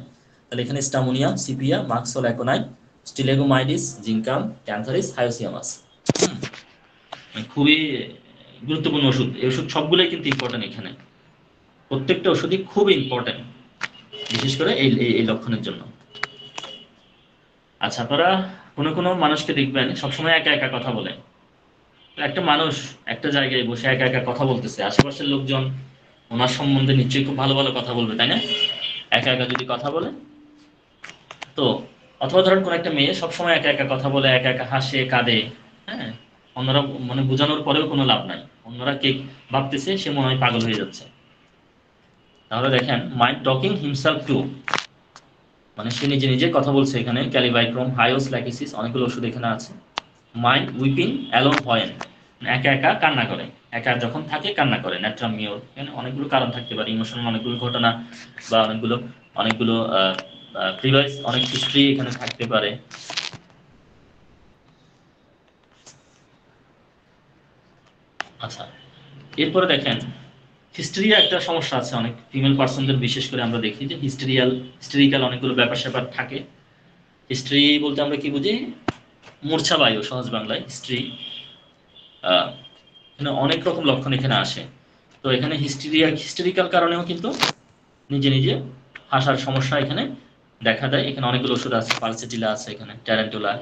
তাহলে এখানে স্টামোনিয়াম, sepia, মাক্সল aconite, স্টিলেগোমাইডিস, zincum, cantharis, hyoscyamus. খুবই গুরুত্বপূর্ণ ওষুধ। এই ওষুধ সবগুলোই কিন্তু ইম্পর্টেন্ট, এখানে প্রত্যেকটা ওষুধই খুব ইম্পর্টেন্ট, বিশেষ করে এই এই লক্ষণের জন্য। আচ্ছা, আপনারা কোনো কোনো মানুষকে দেখবেন সবসময় একা একা কথা বলে। একটা মানুষ একটা জায়গায় বসে একা একা কথা বলতেছে, আশেপাশের লোকজন ওনার সম্বন্ধে নিশ্চয়ই খুব ভালো ভালো কথা বলবে, তাই না? একা একা যদি কথা বলে, তো অথবা ধরেন কোন একটা মেয়ে সবসময় একা একা কথা বলে, একা একা হাসে কাঁদে, হ্যাঁ, অন্যরা মানে বোঝানোর পরেও কোনো লাভ নাই, অন্যরা কে ভাবতেছে সে মনে হয় পাগল হয়ে যাচ্ছে। তাহলে দেখেন মাইন্ড টকিং হিমসেলফ টু, মানে সে নিজে নিজে কথা বলছে। এখানে ক্যালিবাইক্রোম, হাইওস, ল্যাকিসিস, অনেকগুলো ওষুধ এখানে আছে। মাইন্ড উইপিং অ্যালোন হয়েন, একা একা কান্না করে, একা যখন থাকে কান্না করে। ন্যাট্রাম মিওর, এখানে অনেকগুলো কারণ থাকতে পারে, ইমোশনাল অনেকগুলো ঘটনা বা অনেকগুলো অনেকগুলো প্রিভাইস অনেক হিস্ট্রি এখানে থাকতে পারে। আচ্ছা, এরপরে দেখেন হিস্টেরিয়া একটা সমস্যা আছে অনেক ফিমেল পার্সনদের, বিশেষ করে আমরা দেখি যে হিস্টেরিক্যাল অনেকগুলো ব্যাপার স্যাপার থাকে। হিস্ট্রি বলতে আমরা কি বুঝি? মূর্ছা বায়ু, সহজ বাংলায় হিস্ট্রি। এখানে অনেক রকম লক্ষণ এখানে আসে। তো এখানে হিস্টেরিক্যাল কারণেও কিন্তু নিজে নিজে হাসার সমস্যা এখানে দেখা দেয়। এখানে অনেকগুলো ওষুধ আছে, পালসেটিলা আছে, এখানে ট্যারেন্টুলা,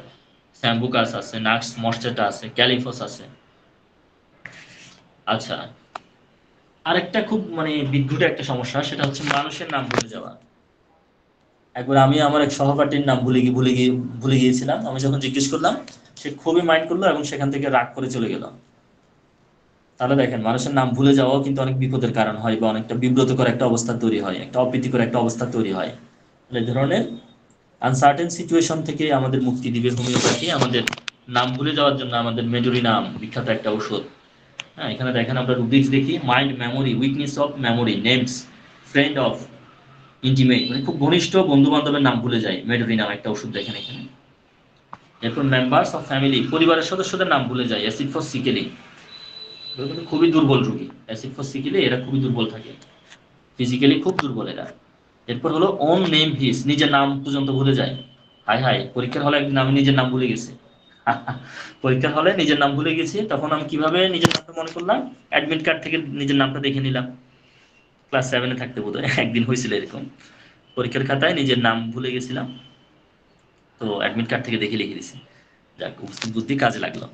স্যাম্বুকাস আছে, নাক্স মর্চেটা আছে, ক্যালিফোস আছে। আচ্ছা, আরেকটা খুব মানে বিদ্ঘুটে একটা সমস্যা, সেটা হচ্ছে মানুষের নাম ভুলে যাওয়া। একবার আমি আমার এক সহপাঠীর নাম ভুলে গিয়েছিলাম। আমি যখন জিজ্ঞেস করলাম, সে খুবই মাইন্ড করলো এবং সেখান থেকে রাগ করে চলে গেল। তাহলে দেখেন মানুষের নাম ভুলে যাওয়াও কিন্তু অনেক বিপদের কারণ হয় বা অনেকটা বিব্রতকর একটা অবস্থা তৈরি হয়, একটা অপ্রীতিকর একটা অবস্থা তৈরি হয়। এই ধরনের আনসার্টেন সিচুয়েশন থেকে আমাদের মুক্তি দিবে হোমিওপ্যাথি। আমাদের নাম ভুলে যাওয়ার জন্য আমাদের মেজরি নাম বিখ্যাত একটা ঔষধ। হ্যাঁ, এখানে দেখেন আমরা রুব্রিক্স দেখি। Mind memory, weakness of memory, names, friend of intimate, মানে খুব ঘনিষ্ঠ বন্ধু বান্ধবের নাম ভুলে যায়, মেডোরি নাম একটা ওষুধ দেখেন এখানে। এরপর মেম্বার্স অফ ফ্যামিলি, পরিবারের সদস্যদের নাম ভুলে যায়। অ্যাসিড ফর সিকেলি, এগুলো কিন্তু খুবই দুর্বল রোগী। অ্যাসিড ফর সিকেলি এরা খুবই দুর্বল থাকে, ফিজিক্যালি খুব দুর্বল এরা। এরপর হলো ওন নেম হিস, নিজের নাম পর্যন্ত ভুলে যায়। হাই হাই, পরীক্ষার হলে একদিন আমি নিজের নাম ভুলে গেছি। পরীক্ষার হলে নিজের নাম ভুলে গেছি, তখন আমি কিভাবে নিজের নামটা মনে করলাম? অ্যাডমিট কার্ড থেকে নিজের নামটা দেখে নিলাম। ক্লাস 7-এ থাকতে বোধহয় একদিন হয়েছিল এরকম, পরীক্ষার খাতায় নিজের নাম ভুলে গেছিলাম, তো অ্যাডমিট কার্ড থেকে দেখে লিখে দিছি। যাক, উপস্থিত বুদ্ধি কাজে লাগলো।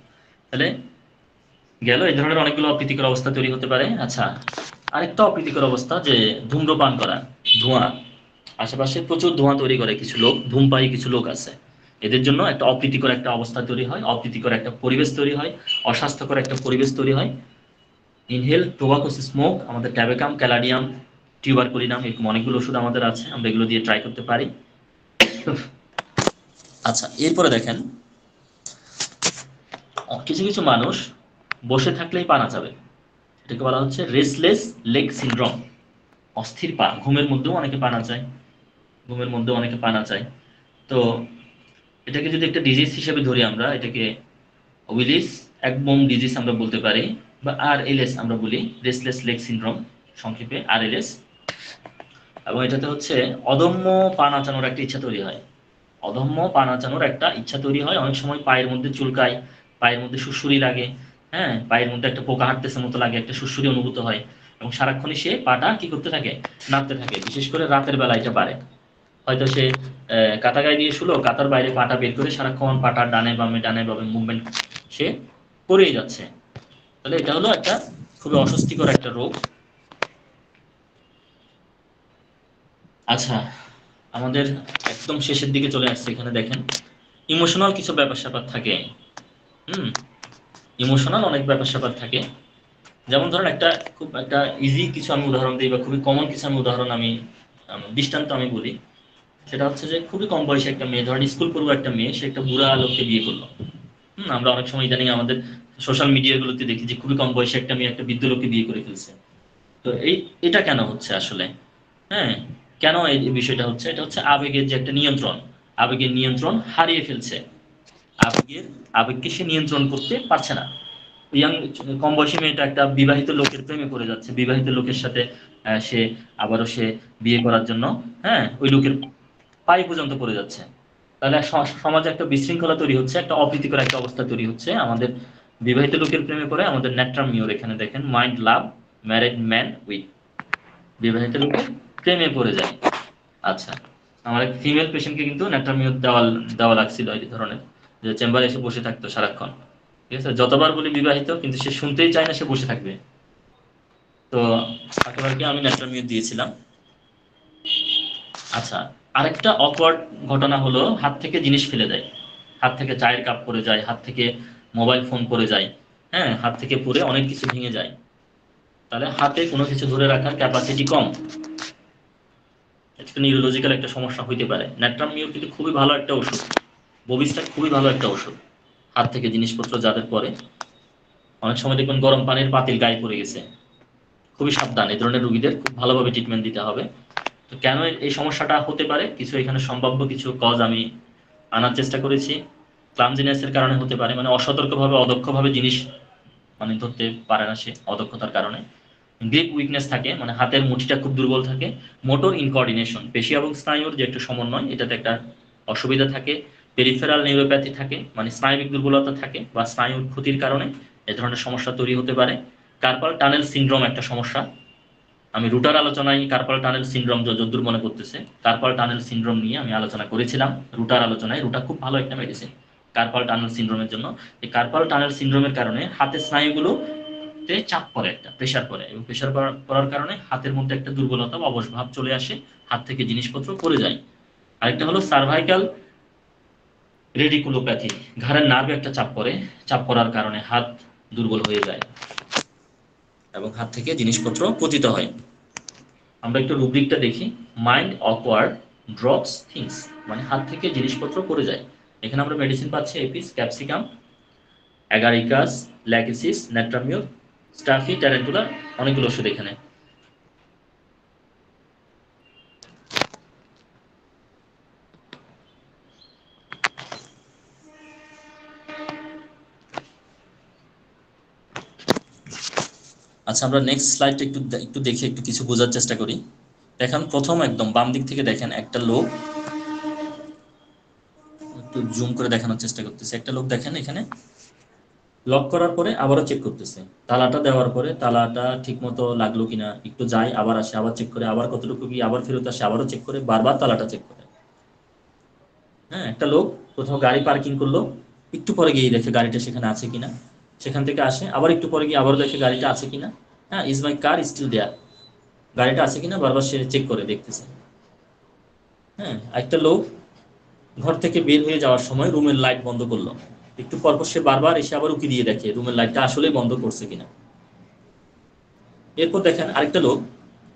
তাহলে গেল, এই ধরনের অনেকগুলো অপ্রীতিকর অবস্থা তৈরি হতে পারে। আচ্ছা, আরেকটা অপ্রীতিকর অবস্থা যে ধূম্রপান করা, ধোঁয়া, আশেপাশে প্রচুর ধোঁয়া তৈরি করে কিছু লোক, ধূমপায়ী কিছু লোক আছে। এদের জন্য একটা অপ্রীতিকর একটা অবস্থা তৈরি হয়, অপ্রীতিকর একটা পরিবেশ তৈরি হয়, অস্বাস্থ্যকর একটা পরিবেশ তৈরি হয়। ইনহেল টোবাকো স্মোক, আমাদের ট্যাবেকাম, ক্যালাডিয়াম, টিউবারকুলিনাম, এরকম অনেকগুলো ওষুধ আমাদের আছে, আমরা এগুলো দিয়ে ট্রাই করতে পারি। আচ্ছা, এরপরে দেখেন কিছু কিছু মানুষ বসে থাকলেই পা নাচাবে, এটাকে বলা হচ্ছে রেস্টলেস লেগ সিনড্রোম। অস্থির পা, ঘুমের মধ্যেও অনেকে পা নাচায়, ঘুমের মধ্যেও অনেকে পা নাচায়। তো এটাকে যদি একটা ডিজিজ হিসেবে ধরি আমরা, এটাকে উইলিস একবোম ডিজিজ আমরা বলতে পারি, বা আরএলএস আমরা বলি, রেস্টলেস লেগ সিনড্রোম, সংক্ষেপে আরএলএস। এবং এটাতে হচ্ছে অদম্য পা নাচানোর একটা ইচ্ছা তৈরি হয়, অদম্য পা নাচানোর একটা ইচ্ছা তৈরি হয়। অনেক সময় পায়ের মধ্যে চুলকায়, পায়ের মধ্যে সুড়সুড়ি লাগে, হ্যাঁ, পায়ের মধ্যে একটা পোকা হাঁটতেছে মতো লাগে, একটা সুড়সুড়ি অনুভূত হয়, এবং সারাক্ষণই সে পাটা কি করতে থাকে? নাড়তে থাকে। বিশেষ করে রাতের বেলা এটা বাড়ে। হয়তো সে কাঁথা গায়ে দিয়ে শুলো, কাঁথার বাইরে পাটা বের করে সারাক্ষণ পাটা ডানে বামে মুভমেন্ট সে করেই যাচ্ছে। তাহলে এটা হলো একটা খুবই অস্বস্তিকর একটা রোগ। আচ্ছা, আমাদের একদম শেষের দিকে চলে আসছে। এখানে দেখেন ইমোশনাল কিছু ব্যাপার স্যাপার থাকে। হুম, ইমোশনাল অনেক ব্যাপার স্যাপার থাকে। যেমন ধরেন খুব একটা ইজি কিছু আমি উদাহরণ দিই, বা খুবই কমন কিছু আমি উদাহরণ দৃষ্টান্ত আমি বলি। সেটা হচ্ছে যে খুবই কম বয়সী একটা মেয়ে, ধরেন স্কুল পড়ুয়া একটা মেয়ে, সে একটা বুড়া লোককে বিয়ে করলো। আমরা অনেক সময় ইদানিং আমাদের সোশ্যাল মিডিয়াগুলোতে দেখি যে খুবই কম বয়সী একটা মেয়ে একটা বৃদ্ধ লোককে বিয়ে করে ফেলছে। তো এটা কেন হচ্ছে আসলে? হ্যাঁ, কেন এই বিষয়টা হচ্ছে? এটা হচ্ছে আবেগের যে একটা নিয়ন্ত্রণ, আবেগের নিয়ন্ত্রণ হারিয়ে ফেলছে। আবেগের আবেগকে সে নিয়ন্ত্রণ করতে পারছে না। ইয়াং কম বয়সী মেয়েটা একটা বিবাহিত লোকের প্রেমে পড়ে যাচ্ছে, বিবাহিত লোকের সাথে সে বিয়ে করার জন্য, ওই লোকের পায়ে পর্যন্ত পড়ে যাচ্ছে। তাহলে সমাজে একটা বিশৃঙ্খলা তৈরি হচ্ছে, একটা অপ্রীতিকর একটা অবস্থা তৈরি হচ্ছে। আমাদের বিবাহিত লোকের প্রেমে পড়ে আমাদের ন্যাট্রাম মিওর এখানে দেখেন, mind love married man with, বিবাহিত লোকের প্রেমে পড়ে যায়। আচ্ছা, আমার এক ফিমেল পেশেন্টকে কিন্তু ন্যাট্রাম মিওর দেওয়া লাগছিল এই ধরনের, যে চেম্বারে এসে বসে থাকতো সারাক্ষণ। ঠিক আছে, যতবার বলি বিবাহিত, কিন্তু সে শুনতেই চায় না, সে বসে থাকবে। তো তাকে আমি ন্যাট্রাম মিওর দিয়েছিলাম। আচ্ছা, আরেকটা অকওয়ার্ড ঘটনা হলো হাত থেকে জিনিস ফেলে দেয়। হাত থেকে চায়ের কাপ পড়ে যায়, হাত থেকে মোবাইল ফোন পড়ে যায়। হাত থেকে পড়ে অনেক কিছু ভেঙে যায়। তাহলে হাতে কোনো কিছু ধরে রাখার ক্যাপাসিটি কম। একটা নিউরোলজিক্যাল একটা সমস্যা হইতে পারে। ন্যাট্রাম মিওর কিন্তু খুবই ভালো একটা ওষুধ, ববিস্টার খুবই ভালো একটা ওষুধ। হাত থেকে জিনিসপত্র যাদের পরে, অনেক সময় দেখবেন গরম পানির পাতিল গায়ে পড়ে গেছে, খুবই সাবধান। এই ধরনের রোগীদের খুব ভালোভাবে ট্রিটমেন্ট দিতে হবে। তো কেন এই সমস্যাটা হতে পারে, কিছু এখানে সম্ভাব্য কিছু কজ আমি আনার চেষ্টা করেছি। ক্লামজিনেসের কারণে হতে পারে, মানে অসতর্কভাবে অদক্ষভাবে জিনিস মানে ধরতে পারে না সে, অদক্ষতার কারণে। গ্রিপ উইকনেস থাকে, মানে হাতের মুঠিটা খুব দুর্বল থাকে। মোটর ইনকোঅর্ডিনেশন, পেশি এবং স্নায়ুর যে একটা সমন্বয়, এটাতে একটা অসুবিধা থাকে। পেরিফেরাল নিউরোপ্যাথি থাকে, মানে স্নায়বিক দুর্বলতা থাকে বা স্নায়ুর ক্ষতির কারণে এ ধরনের সমস্যা তৈরি হতে পারে। কার্পাল টানেল সিনড্রোম একটা সমস্যা। আমি রুটার আলোচনায় কার্পাল টানেল সিনড্রোম যদ্দূর মনে করতেছে, কার্পাল টানেল সিনড্রোম নিয়ে আমি আলোচনা করেছিলাম রুটার আলোচনায়। রুটা খুব ভালো একটা মেডিসিন কার্পাল টানেল সিনড্রোমের জন্য। এই কার্পাল টানেল সিনড্রোমের কারণে হাতের স্নায়ুগুলোতে চাপ পড়ে, একটা প্রেশার পড়ে, এবং প্রেশার পড়ার কারণে হাতের মধ্যে একটা দুর্বলতা বা অবশ ভাব চলে আসে, হাত থেকে জিনিসপত্র পড়ে যায়। আরেকটা হলো সার্ভাইকাল রেডিকুলোপ্যাথি, ঘাড়ের নার্ভে একটা চাপ পড়ে, চাপ পড়ার কারণে হাত দুর্বল হয়ে যায় এবং হাত থেকে জিনিসপত্র পতিত হয়। আমরা একটু রুব্রিকটা দেখি। মাইন্ড অকওয়ার্ড ড্রপস থিংস, মানে হাত থেকে জিনিসপত্র পড়ে যায়। এখানে আমরা মেডিসিন পাচ্ছি Apis, capsicum, agaricus, Lachesis, ন্যাট্রামিউর, stuffy, tarantula, অনেকগুলো ওষুধ এখানে। আচ্ছা, আমরা নেক্সট স্লাইডটা একটু দেখে একটু কিছু বোঝার চেষ্টা করি। দেখেন প্রথম একদম বাম দিক থেকে দেখেন একটা লোক, একটু জুম করে দেখানোর চেষ্টা করতেছে। একটা লোক দেখেন এখানে লক করার পরে আবারও চেক করতেছে, তালাটা দেওয়ার পরে তালাটা ঠিক মতো লাগলো কিনা, একটু যায় আবার আসে, আবার চেক করে, আবার কতটুকু গিয়ে আবার ফেরত আসে, আবারও চেক করে, বারবার তালাটা চেক করে। একটা লোক কোথাও গাড়ি পার্কিং করলো, একটু পরে গিয়ে দেখে গাড়িটা সেখানে আছে কিনা, সেখান থেকে আসে, আবার একটু পরে গিয়ে আবারও দেখে গাড়িটা আছে কিনা। Is my car still there, গাড়িটা আছে কিনা বারবার সে চেক করে দেখতেছে। একটা লোক ঘর থেকে বের হয়ে যাওয়ার সময় রুমের লাইট বন্ধ করলো, একটু পরপর সে বারবার এসে আবার উকি দিয়ে দেখে রুমের লাইটটা আসলেই বন্ধ করছে কিনা। এরপর দেখেন আরেকটা লোক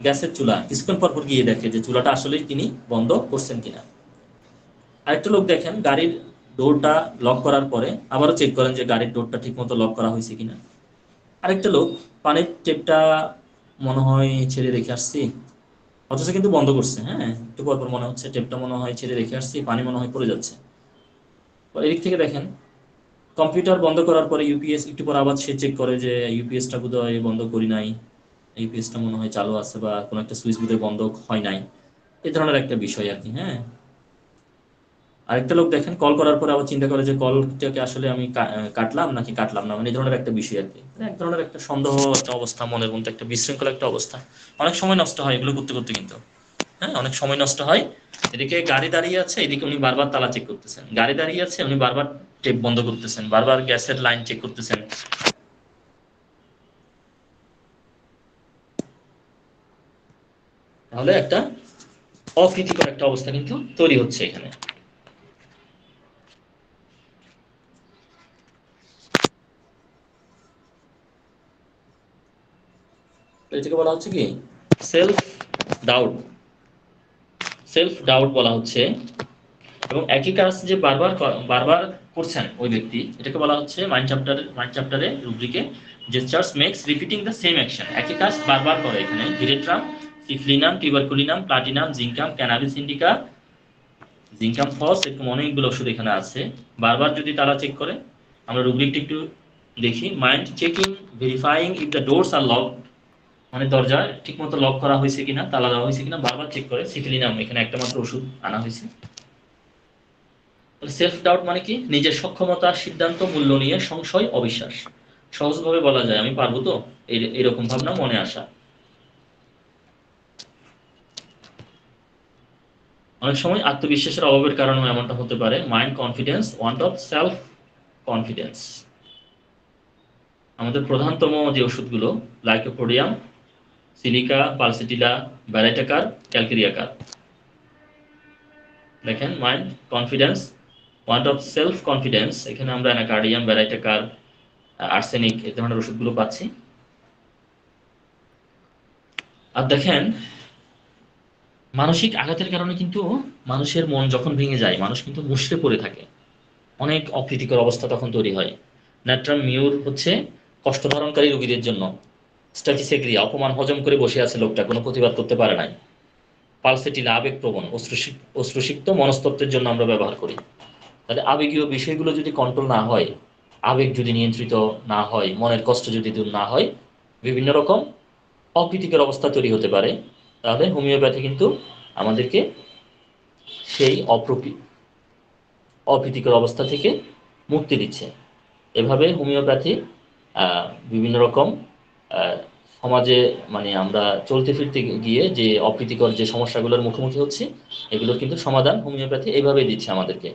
গ্যাসের চুলা কিছুক্ষণ পরপর গিয়ে দেখে যে চুলাটা আসলেই তিনি বন্ধ করছেন কিনা। আরেকটা লোক দেখেন গাড়ির ডোরটা লক করার পরে আবারও চেক করেন যে গাড়ির ডোরটা ঠিক মতো লক করা হয়েছে কিনা। আরেকটা লোক পানির টেপটা মনে হয় ছেড়ে রেখে আসছি, অথচ কিন্তু বন্ধ করছে। একটু পরপর মনে হচ্ছে টেপটা মনে হয় ছেড়ে রেখে আসছি, পানি মনে হয় পড়ে যাচ্ছে। এদিক থেকে দেখেন কম্পিউটার বন্ধ করার পরে ইউপিএস, একটু পর আবার সে চেক করে যে ইউপিএসটা বোধহয় বন্ধ করি নাই, ইউপিএসটা মনে হয় চালু আছে, বা কোনো একটা সুইচ বোধহয় বন্ধ হয় নাই, এই ধরনের একটা বিষয় আর কি। আরেকটা লোক দেখেন কল করার পরে আবার চিন্তা করে যে কলটাকে আসলে আমি কাটলাম নাকি কাটলাম না, মানে এই ধরনের একটা বিষয় আর কি। এক ধরনের একটা সন্দেহ, একটা অবস্থা, মনের মধ্যে একটা বিশৃঙ্খল একটা অবস্থা। অনেক সময় নষ্ট হয় এগুলো করতে করতে, কিন্তু অনেক সময় নষ্ট হয়। এদিকে গাড়ি দাঁড়িয়ে আছে, এদিকে উনি বারবার তালা চেক করতেছেন, গাড়ি দাঁড়িয়ে আছে, উনি বারবার টেপ বন্ধ করতেছেন, বারবার গ্যাসের লাইন চেক করতেছেন। তাহলে একটা অপ্রীতিকর একটা অবস্থা কিন্তু তৈরি হচ্ছে এখানে। এটাকে বলা হচ্ছে কি সেলফ ডাউট। সেলফ ডাউট বলা হচ্ছে, এবং একই কাজ যে বারবার বারবার করছেন ওই ব্যক্তি, এটাকে বলা হচ্ছে মাইন্ড চ্যাপ্টারে রুব্রিকে gestures makes repeating the same action. একই কাজ বারবার করে এখানে veratrum, syphilinum, tuberculinum, platinum, zincum, cannabis indica, zincum phos, এরকম অনেকগুলো ওষুধ এখানে আছে। বারবার যদি তারা চেক করে, আমরা রুব্রিকটা একটু দেখি। Mind checking verifying if the doors are lock, মানে দরজা ঠিকমতো লক করা হয়েছে কিনা, তালা দেওয়া হয়েছে কিনা বারবার চেক করে। সিফিলিনাম, এখানে একটা মাত্র ওষুধ আনা হয়েছে। সেলফ ডাউট মানে কি নিজের সক্ষমতা, সিদ্ধান্ত, মূল্য নিয়ে সংশয়, অবিশ্বাস। সহজভাবে বলা যায় আমি পারবো তো, এরকম ভাবনা মনে আসা। অনেক সময় আত্মবিশ্বাসের অভাবের কারণেও এমনটা হতে পারে। Mind confidence, want of self confidence. আমাদের প্রধানতম যে ওষুধগুলো লাইকোপোডিয়াম, সিলিকা, পালসিটিলা, ব্যারাইটাকার, ক্যালকেরিয়াকার। দেখেন mind confidence, want of self confidence, এখানে আমরা অ্যানাকার্ডিয়াম, ব্যারাইটাকার, আর্সেনিক এই ধরনের ওষুধগুলো পাচ্ছি। আর দেখেন মানসিক আঘাতের কারণে কিন্তু মানুষের মন যখন ভেঙে যায়, মানুষ কিন্তু মুষড়ে পড়ে থাকে, অনেক অপ্রীতিকর অবস্থা তখন তৈরি হয়। ন্যাট্রাম মিউর হচ্ছে কষ্ট ধারণকারী রোগীদের জন্য। স্ট্যাটিসেগ্রিয়া, অপমান হজম করে বসে আছে লোকটা, কোনো প্রতিবাদ করতে পারে নাই। পালসেটিলা, আবেগপ্রবণ, অশ্রুসিক্ত মনস্তত্ত্বের জন্য আমরা ব্যবহার করি। তাহলে আবেগীয় বিষয়গুলো যদি কন্ট্রোল না হয়, আবেগ যদি নিয়ন্ত্রিত না হয়, মনের কষ্ট যদি দূর না হয়, বিভিন্ন রকম অপ্রীতিকর অবস্থা তৈরি হতে পারে। তাহলে হোমিওপ্যাথি কিন্তু আমাদেরকে সেই অপ্রীতিকর অবস্থা থেকে মুক্তি দিচ্ছে। এভাবে হোমিওপ্যাথি বিভিন্ন রকম সমাজে, মানে আমরা চলতে ফিরতে গিয়ে যে অপ্রীতিকর যে সমস্যাগুলোর মুখোমুখি হচ্ছি, এগুলোর কিন্তু সমাধান হোমিওপ্যাথি এইভাবেই দিচ্ছে আমাদেরকে।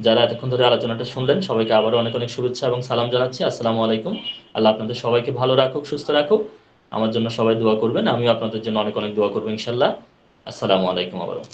যারা এতক্ষণ ধরে আলোচনাটা শুনলেন, সবাইকে আবারও অনেক অনেক শুভেচ্ছা এবং সালাম জানাচ্ছি। আসসালামু আলাইকুম। আল্লাহ আপনাদের সবাইকে ভালো রাখুক, সুস্থ রাখুক। আমার জন্য সবাই দোয়া করবেন, আমিও আপনাদের জন্য অনেক অনেক দোয়া করবো ইনশাল্লাহ। আসসালামু আলাইকুম আবারও।